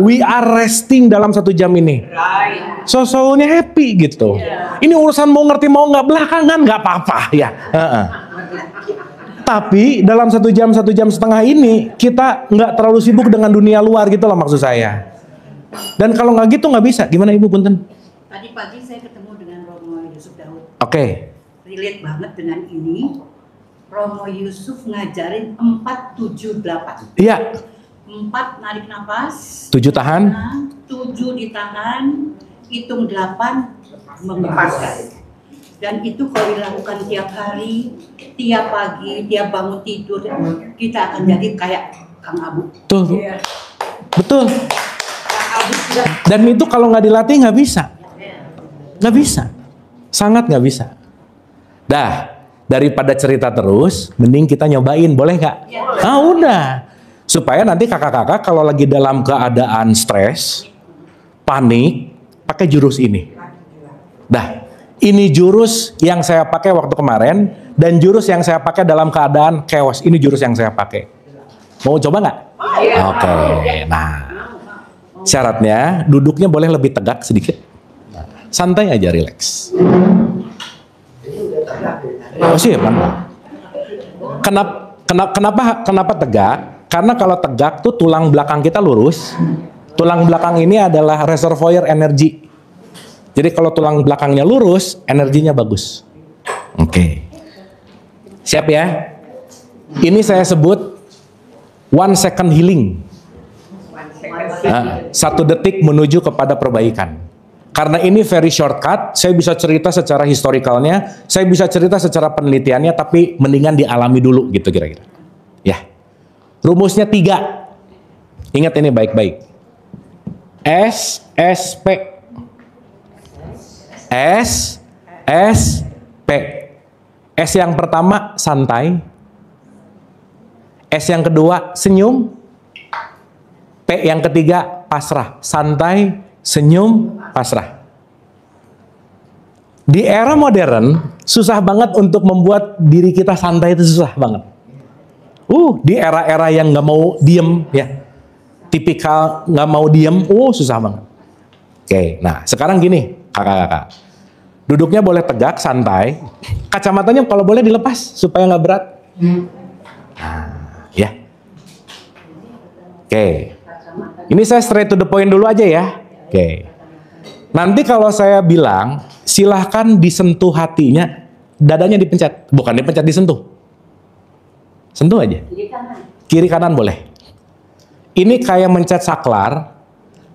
We are resting dalam 1 jam ini. So-sonya happy gitu. Ini urusan mau ngerti mau nggak belakangan nggak apa-apa ya. Tapi dalam 1 jam, 1 jam setengah ini kita nggak terlalu sibuk dengan dunia luar gitu loh maksud saya. Dan kalau nggak gitu nggak bisa. Gimana Ibu punten? Tadi pagi saya ketemu dengan Romo Yusuf Daud. Oke. Relate banget dengan ini. Romo Yusuf ngajarin 4-7-8. Iya. 4 narik nafas, 7 tahan, 7 ditahan, hitung 8 melepaskan. Dan itu kalau dilakukan tiap hari, tiap pagi, tiap bangun tidur, kita akan jadi kayak Kang Abu. Betul. Betul. Dan itu kalau nggak dilatih nggak bisa. Nggak bisa. Sangat nggak bisa. Dah, daripada cerita terus, mending kita nyobain, boleh nggak? Ah udah. Supaya nanti kakak-kakak kalau lagi dalam keadaan stres, panik, pakai jurus ini. Dah, ini jurus yang saya pakai waktu kemarin, dan jurus yang saya pakai dalam keadaan chaos. Ini jurus yang saya pakai. Mau coba nggak? Oke, nah. Syaratnya duduknya boleh lebih tegak sedikit. Santai aja, relax. Oh sih, mantap. Kenapa tegak? Karena kalau tegak tuh tulang belakang kita lurus. Tulang belakang ini adalah reservoir energi. Jadi kalau tulang belakangnya lurus, energinya bagus. Oke. Siap ya? Ini saya sebut 1 second healing. 1 detik menuju kepada perbaikan. Karena ini very shortcut, saya bisa cerita secara historikalnya, saya bisa cerita secara penelitiannya, tapi mendingan dialami dulu gitu kira-kira. Ya. Rumusnya 3. Ingat ini baik-baik. S, S, P. S, S, P. S yang pertama santai. S yang kedua senyum. P yang ketiga pasrah. Santai, senyum, pasrah. Di era modern susah banget untuk membuat diri kita santai, itu susah banget. Di era-era yang nggak mau diem ya, tipikal nggak mau diem, susah banget. Oke, nah sekarang gini kakak-kakak, duduknya boleh tegak, santai, kacamatanya kalau boleh dilepas supaya nggak berat. Nah, ya. Oke, ini saya straight to the point dulu aja ya. Oke, nanti kalau saya bilang silahkan disentuh hatinya, dadanya dipencet, bukan dipencet, disentuh. Sentuh aja. Kiri kanan boleh. Ini kayak mencet saklar.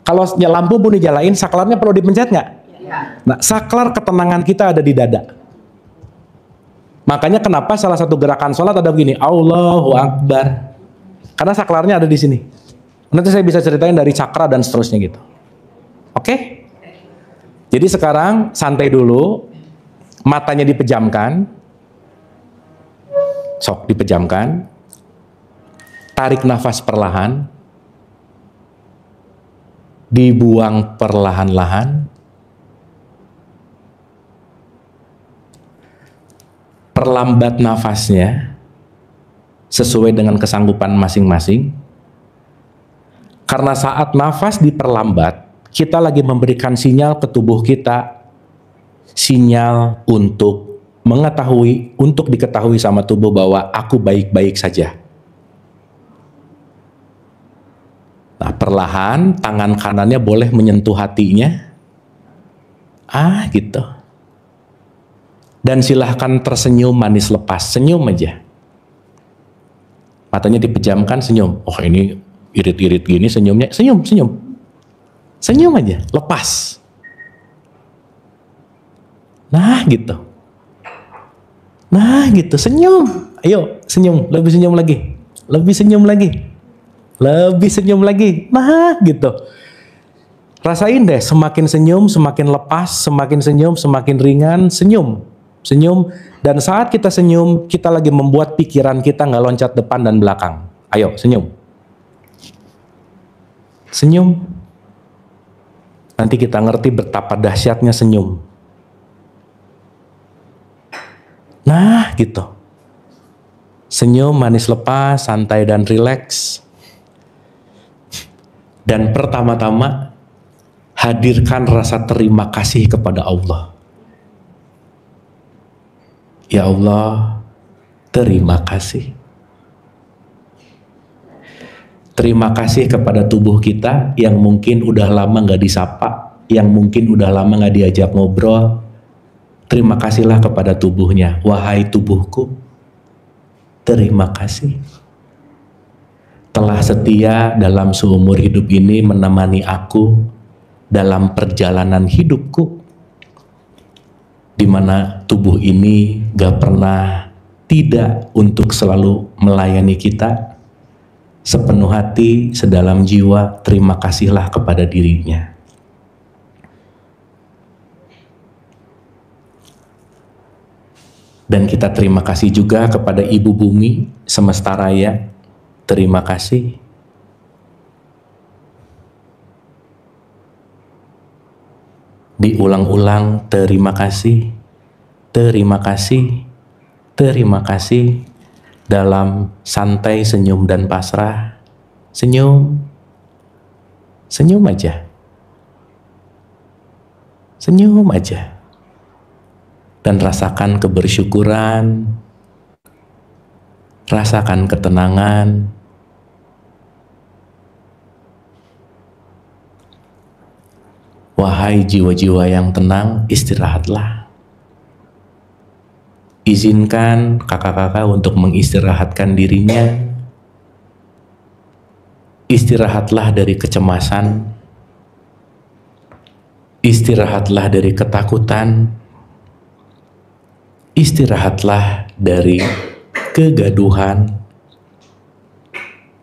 Kalau lampu pun dijalain, saklarnya perlu dipencet nggak? Nah, saklar ketenangan kita ada di dada. Makanya kenapa salah satu gerakan sholat ada begini, Allahu Akbar. Karena saklarnya ada di sini. Nanti saya bisa ceritain dari cakra dan seterusnya gitu. Oke? Jadi sekarang santai dulu, matanya dipejamkan. Sok dipejamkan, tarik nafas perlahan, dibuang perlahan-lahan, perlambat nafasnya sesuai dengan kesanggupan masing-masing. Karena saat nafas diperlambat, kita lagi memberikan sinyal ke tubuh kita, sinyal untuk mengetahui, untuk diketahui sama tubuh bahwa aku baik-baik saja. Nah, perlahan tangan kanannya boleh menyentuh hatinya. Gitu. Dan silahkan tersenyum manis lepas, senyum aja. Matanya dipejamkan, senyum. Oh ini irit-irit gini senyumnya, senyum. Senyum aja, lepas. Nah gitu. Nah gitu, senyum. Ayo, senyum, lebih senyum lagi. Lebih senyum lagi. Lebih senyum lagi. Nah gitu. Rasain deh, semakin senyum, semakin lepas, semakin senyum, semakin ringan, senyum. Senyum, dan saat kita senyum, kita lagi membuat pikiran kita nggak loncat depan dan belakang. Ayo, senyum. Senyum. Nanti kita ngerti betapa dahsyatnya senyum. Nah, gitu. Senyum, manis lepas, santai dan rileks. Dan pertama-tama, hadirkan rasa terima kasih kepada Allah. Ya Allah, terima kasih. Terima kasih kepada tubuh kita yang mungkin udah lama nggak disapa, yang mungkin udah lama nggak diajak ngobrol. Terima kasihlah kepada tubuhnya. Wahai tubuhku, terima kasih. Telah setia dalam seumur hidup ini menemani aku dalam perjalanan hidupku, di mana tubuh ini gak pernah tidak untuk selalu melayani kita sepenuh hati, sedalam jiwa. Terima kasihlah kepada dirinya. Dan kita terima kasih juga kepada Ibu Bumi semesta raya. Terima kasih. Diulang-ulang, terima kasih, terima kasih, terima kasih, dalam santai, senyum dan pasrah. Senyum, Senyum aja. Senyum aja. Dan rasakan kebersyukuran, rasakan ketenangan. Wahai jiwa-jiwa yang tenang, istirahatlah. Izinkan kakak-kakak untuk mengistirahatkan dirinya. Istirahatlah dari kecemasan. Istirahatlah dari ketakutan. Istirahatlah dari kegaduhan.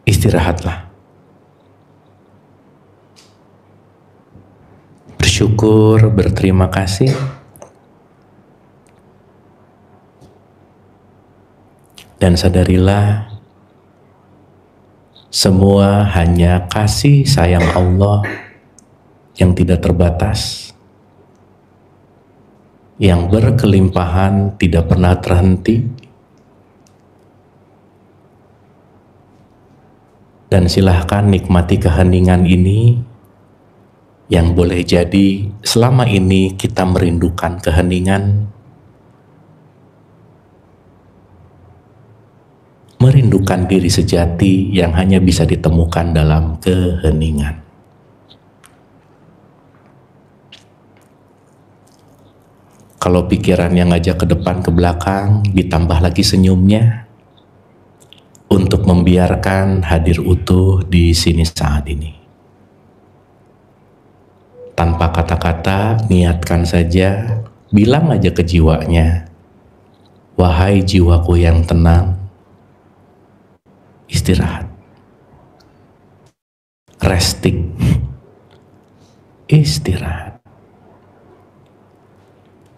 Istirahatlah. Bersyukur, berterima kasih. Dan sadarilah semua hanya kasih sayang Allah yang tidak terbatas, yang berkelimpahan, tidak pernah terhenti. Dan silahkan nikmati keheningan ini yang boleh jadi selama ini kita merindukan keheningan, merindukan diri sejati yang hanya bisa ditemukan dalam keheningan. Kalau pikiran yang ngajak ke depan ke belakang, ditambah lagi senyumnya untuk membiarkan hadir utuh di sini saat ini. Tanpa kata-kata, niatkan saja, bilang aja ke jiwanya, wahai jiwaku yang tenang, istirahat, resting, istirahat.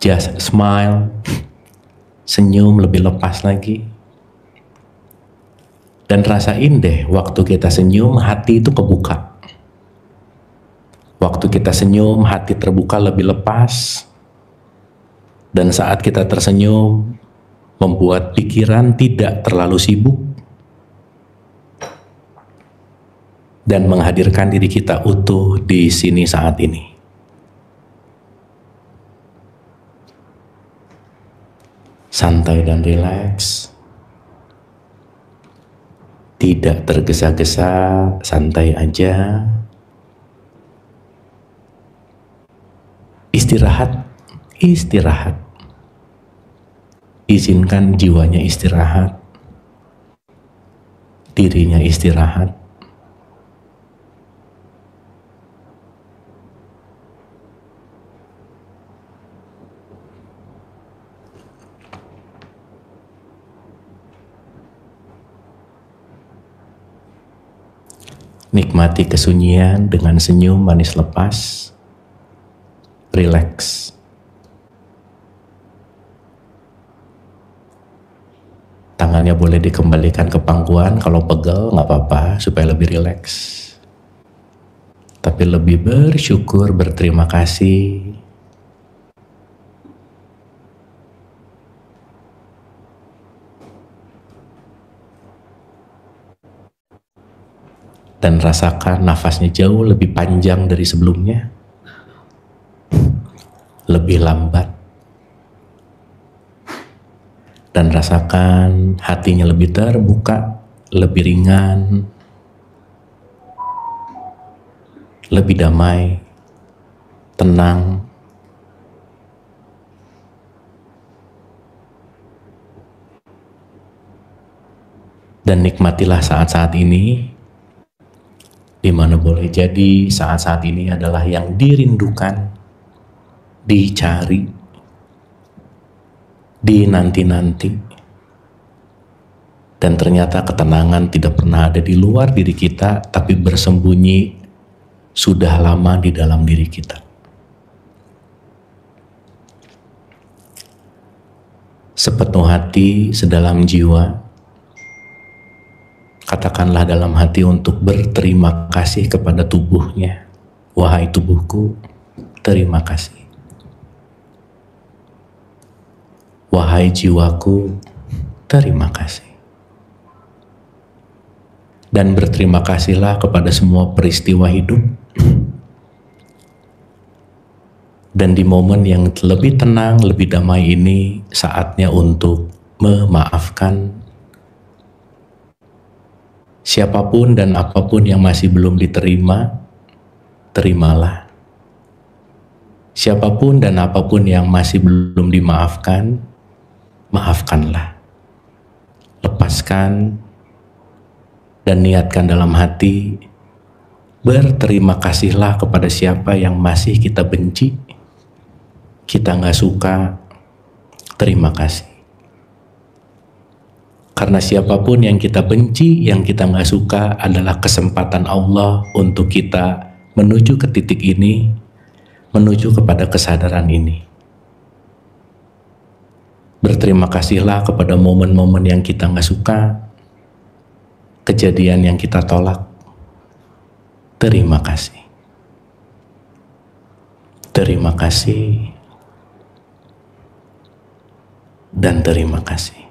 Just smile, senyum lebih lepas lagi. Dan rasain deh, waktu kita senyum, hati itu kebuka. Waktu kita senyum, hati terbuka lebih lepas. Dan saat kita tersenyum, membuat pikiran tidak terlalu sibuk. Dan menghadirkan diri kita utuh di sini saat ini. Santai dan rileks, tidak tergesa-gesa, santai aja. Istirahat, istirahat. Izinkan jiwanya istirahat, dirinya istirahat. Nikmati kesunyian dengan senyum manis lepas, rileks. Tangannya boleh dikembalikan ke pangkuan, kalau pegel nggak apa-apa supaya lebih rileks. Tapi lebih bersyukur, berterima kasih. Dan rasakan nafasnya jauh lebih panjang dari sebelumnya, lebih lambat. Dan rasakan hatinya lebih terbuka, lebih ringan, lebih damai, tenang. Dan nikmatilah saat-saat ini, di mana boleh jadi saat-saat ini adalah yang dirindukan, dicari, dinanti-nanti. Dan ternyata ketenangan tidak pernah ada di luar diri kita, tapi bersembunyi sudah lama di dalam diri kita. Sepenuh hati, sedalam jiwa, katakanlah dalam hati untuk berterima kasih kepada tubuhnya. Wahai tubuhku, terima kasih. Wahai jiwaku, terima kasih. Dan berterima kasihlah kepada semua peristiwa hidup. Dan di momen yang lebih tenang, lebih damai ini, saatnya untuk memaafkan siapapun dan apapun yang masih belum diterima, terimalah. Siapapun dan apapun yang masih belum dimaafkan, maafkanlah. Lepaskan dan niatkan dalam hati, berterima kasihlah kepada siapa yang masih kita benci, kita nggak suka, terima kasih. Karena siapapun yang kita benci, yang kita nggak suka adalah kesempatan Allah untuk kita menuju ke titik ini, menuju kepada kesadaran ini. Berterima kasihlah kepada momen-momen yang kita nggak suka, kejadian yang kita tolak. Terima kasih. Terima kasih. Dan terima kasih.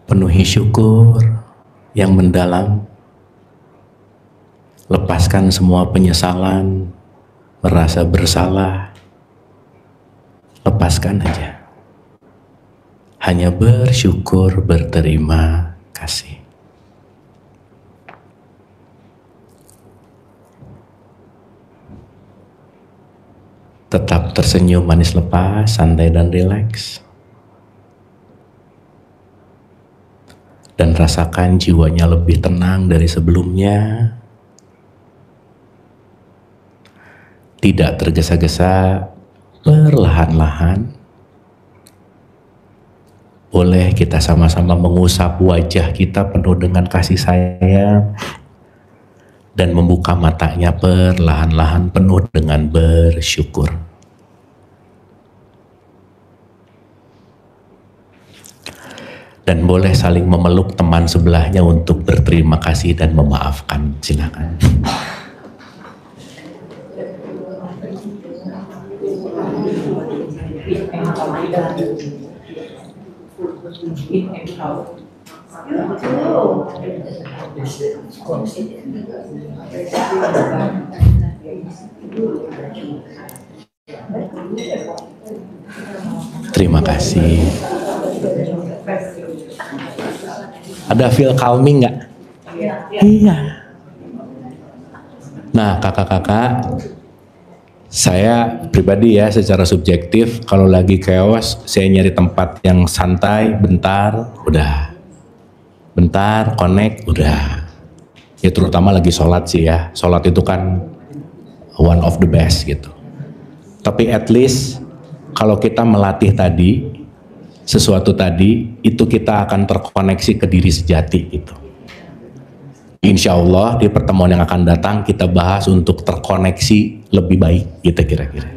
Penuhi syukur yang mendalam. Lepaskan semua penyesalan, merasa bersalah. Lepaskan aja. Hanya bersyukur, berterima kasih. Tetap tersenyum manis lepas, santai dan rileks. Dan rasakan jiwanya lebih tenang dari sebelumnya. Tidak tergesa-gesa, perlahan-lahan. Boleh kita sama-sama mengusap wajah kita penuh dengan kasih sayang. Dan membuka matanya perlahan-lahan penuh dengan bersyukur. Dan boleh saling memeluk teman sebelahnya untuk berterima kasih dan memaafkan. Silakan. Terima kasih. Ada feel calming nggak? Iya. Nah, kakak-kakak, saya pribadi ya secara subjektif kalau lagi chaos saya nyari tempat yang santai, bentar, udah. Bentar, connect, udah. Ya terutama lagi sholat sih ya. Sholat itu kan one of the best gitu. Tapi at least kalau kita melatih tadi, sesuatu tadi, itu kita akan terkoneksi ke diri sejati gitu. Insya Allah di pertemuan yang akan datang kita bahas untuk terkoneksi lebih baik gitu kira-kira.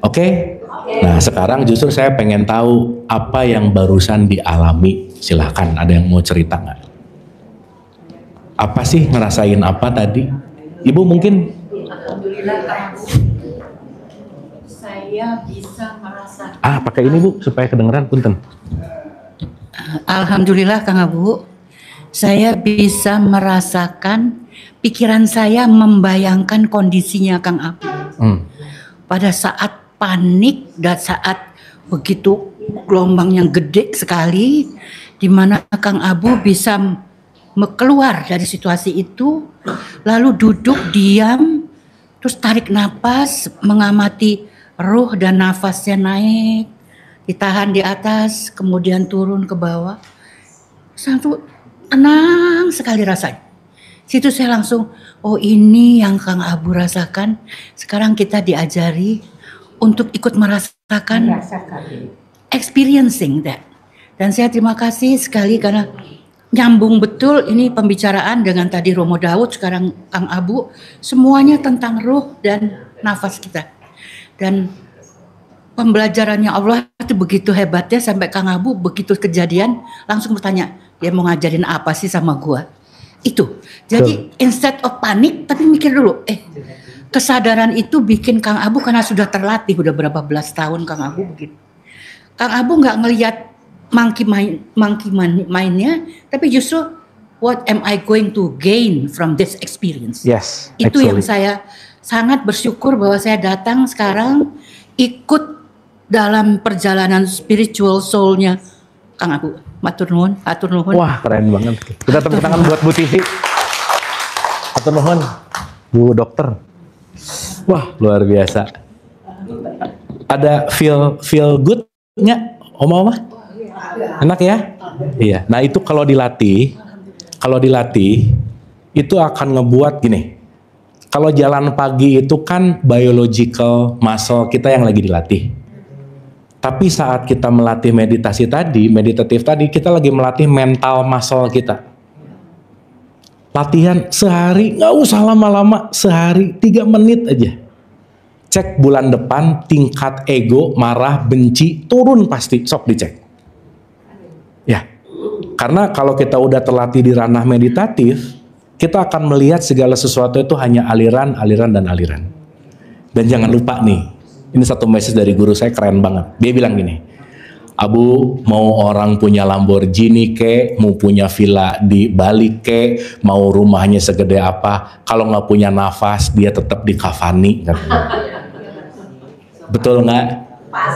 Oke? Nah sekarang justru saya pengen tahu apa yang barusan dialami. Silahkan, ada yang mau cerita nggak? Apa sih, ngerasain apa tadi? Ibu mungkin? Alhamdulillah Kang Abu, saya bisa merasakan. Pakai ini Bu, supaya kedengeran, punten. Alhamdulillah Kang Abu, saya bisa merasakan pikiran saya membayangkan kondisinya Kang Abu. Pada saat panik dan saat begitu gelombang yang gede sekali, di mana Kang Abu bisa keluar dari situasi itu, lalu duduk diam, terus tarik napas, mengamati ruh dan nafasnya naik, ditahan di atas, kemudian turun ke bawah. Satu tenang sekali rasanya. Situ saya langsung, oh ini yang Kang Abu rasakan. Sekarang kita diajari untuk ikut merasakan, experiencing that. Dan saya terima kasih sekali karena nyambung betul ini pembicaraan dengan tadi Romo Daud, sekarang Kang Abu, semuanya tentang ruh dan nafas kita. Dan pembelajarannya Allah itu begitu hebatnya sampai Kang Abu begitu kejadian langsung bertanya, dia mau ngajarin apa sih sama gua? Itu. Jadi instead of panik tapi mikir dulu, kesadaran itu bikin Kang Abu, karena sudah terlatih udah berapa belas tahun Kang Abu begitu. Kang Abu nggak ngelihat monkey mainnya, tapi justru what am I going to gain from this experience? Yes, Itu actually. yang saya sangat bersyukur bahwa saya datang sekarang ikut dalam perjalanan spiritual soul-nya Kang Abu. Matur nuwun, atur nuwun. Wah, keren banget. Kita tepuk tangan buat Bu Tivi. Atur nuhun, Bu Dokter. Wah, luar biasa. Ada feel good nggak, Oma? Enak ya? Iya. Nah itu kalau dilatih itu akan ngebuat gini. Kalau jalan pagi itu kan biological muscle kita yang lagi dilatih. Tapi saat kita melatih meditatif tadi, kita lagi melatih mental muscle kita. Latihan sehari, nggak usah lama-lama, sehari 3 menit aja. Cek bulan depan tingkat ego, marah, benci, turun pasti, sok dicek. Ya, karena kalau kita udah terlatih di ranah meditatif, kita akan melihat segala sesuatu itu hanya aliran, dan aliran. Dan jangan lupa nih, ini satu message dari guru saya keren banget. Dia bilang gini, Abu, mau orang punya Lamborghini ke, mau punya villa di Bali ke, mau rumahnya segede apa, kalau nggak punya nafas dia tetap dikafani. Betul nggak?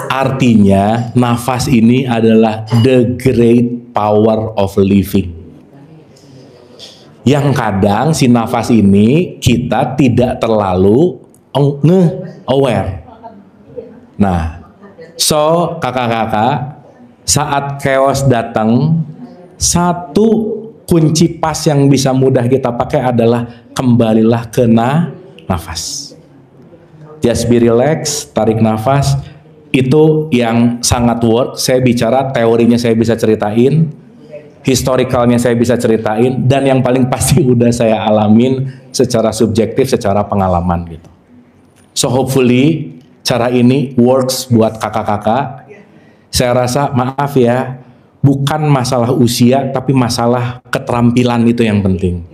Artinya nafas ini adalah the great power of living. Yang kadang si nafas ini kita tidak terlalu aware. Nah, so kakak-kakak, saat chaos datang, satu kunci pas yang bisa mudah kita pakai adalah kembalilah ke nafas. Just be relax, tarik nafas. Itu yang sangat work. Saya bicara teorinya, saya bisa ceritain, historicalnya saya bisa ceritain, dan yang paling pasti udah saya alamin secara subjektif, secara pengalaman gitu. So hopefully cara ini works buat kakak-kakak. Saya rasa, maaf ya, bukan masalah usia, tapi masalah keterampilan itu yang penting.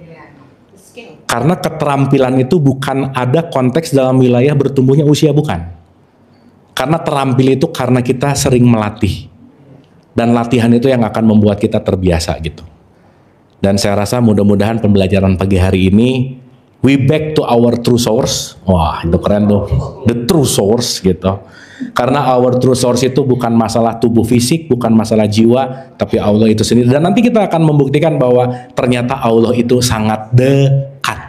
Karena keterampilan itu bukan ada konteks dalam wilayah bertumbuhnya usia, bukan. Karena terampil itu karena kita sering melatih. Dan latihan itu yang akan membuat kita terbiasa gitu. Dan saya rasa mudah-mudahan pembelajaran pagi hari ini, we back to our true source. Wah, itu keren tuh. The true source gitu. Karena our true source itu bukan masalah tubuh fisik, bukan masalah jiwa, tapi Allah itu sendiri. Dan nanti kita akan membuktikan bahwa ternyata Allah itu sangat dekat.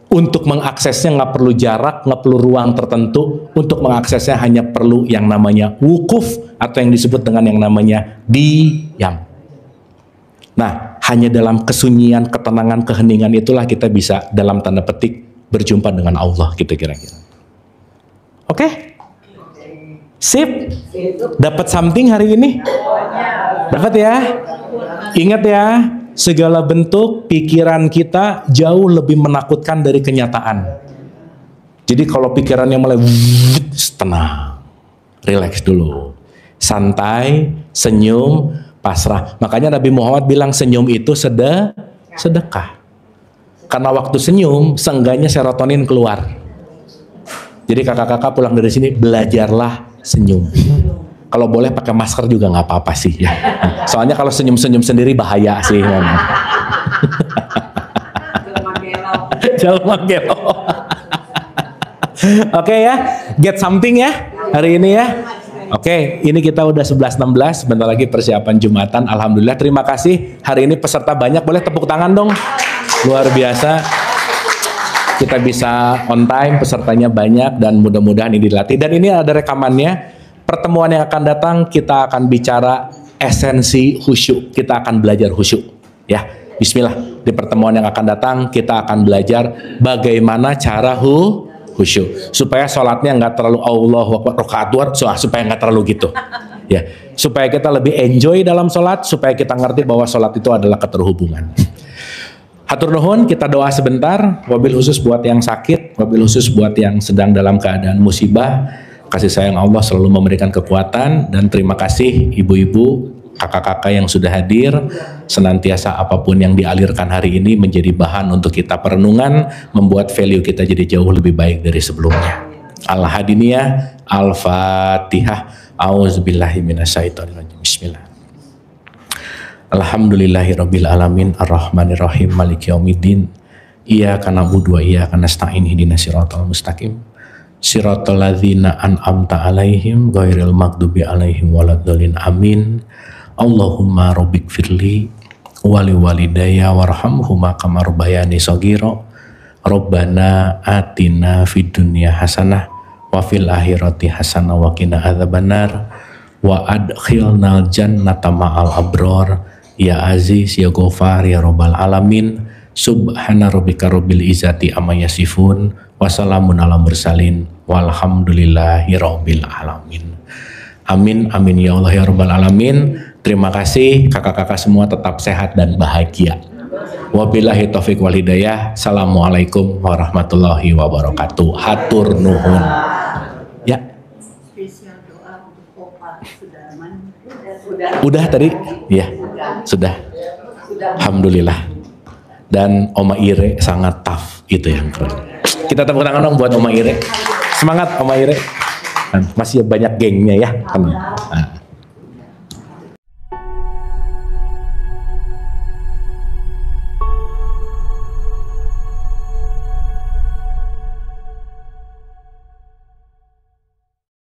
Untuk mengaksesnya nggak perlu jarak, nggak perlu ruang tertentu. Untuk mengaksesnya hanya perlu yang namanya wukuf, atau yang disebut dengan yang namanya diam. Nah, hanya dalam kesunyian, ketenangan, keheningan itulah kita bisa dalam tanda petik berjumpa dengan Allah gitu kira-kira. Oke? Sip? Dapat something hari ini? Dapat ya? Ingat ya, segala bentuk pikiran kita jauh lebih menakutkan dari kenyataan. Jadi kalau pikirannya mulai tenang, relax dulu, santai, senyum, pasrah. Makanya Nabi Muhammad bilang senyum itu sedekah. Karena waktu senyum, seenggaknya serotonin keluar. Jadi kakak-kakak pulang dari sini, belajarlah senyum. Kalau boleh pakai masker juga nggak apa-apa sih ya. Soalnya kalau senyum-senyum sendiri bahaya sih. Jelma gelo. Oke ya, get something ya hari ini ya. Oke, ini kita udah 11.16, bentar lagi persiapan Jumatan. Alhamdulillah, terima kasih. Hari ini peserta banyak, boleh tepuk tangan dong. Luar biasa. Kita bisa on time, pesertanya banyak, dan mudah-mudahan ini dilatih. Dan ini ada rekamannya. Pertemuan yang akan datang, kita akan bicara esensi khusyuk. Kita akan belajar khusyuk. Ya, bismillah. Di pertemuan yang akan datang, kita akan belajar bagaimana cara khusyuk. Supaya sholatnya nggak terlalu Allahu Akbar rakaat dua, supaya nggak terlalu gitu. Ya, supaya kita lebih enjoy dalam sholat, supaya kita ngerti bahwa sholat itu adalah keterhubungan. Hatur nuhun, kita doa sebentar. Wabil khusus buat yang sakit, wabil khusus buat yang sedang dalam keadaan musibah. Kasih sayang Allah selalu memberikan kekuatan, dan terima kasih ibu-ibu, kakak-kakak yang sudah hadir, senantiasa apapun yang dialirkan hari ini menjadi bahan untuk kita perenungan, membuat value kita jadi jauh lebih baik dari sebelumnya. Al-Hadiniyah, Al-Fatihah. A'udzubillahi minasyaitonirrajim. Bismillah. Alhamdulillahirabbil alamin arrahmanirrahim maliki yaumiddin. Iyyaka na'budu wa iyyaka nasta'in ihdinas siratal mustaqim. Siratal ladzina an'amta 'alaihim ghairil maghdubi 'alaihim waladdallin. Amin. Allahumma rabbighfirli wa liwalidayya warhamhuma kama rabbayani shaghira. Rabbana atina fid dunya hasanah wa fil akhirati hasanah wa qina adzabannar wa adkhilnal jannata ma'al abrar ya aziz ya ghafar ya rabbal alamin. Subhana rabbika rabbil izzati amma yasifun wa salamun alal mursalin walhamdulillahi rabbil alamin. Amin amin ya Allah ya rabbal alamin. Terima kasih kakak-kakak semua, tetap sehat dan bahagia. Wabillahi taufiq wal hidayah. Assalamualaikum warahmatullahi wabarakatuh. Hatur nuhun. Ya. Spesial doa untuk Opa Sudarman. Udah tadi? Ya. Sudah. Alhamdulillah. Dan Oma Ire sangat tough, itu yang keren. Kita tepuk tangan dong buat Oma Ire. Semangat Oma Ire. Masih banyak gengnya ya. Nah.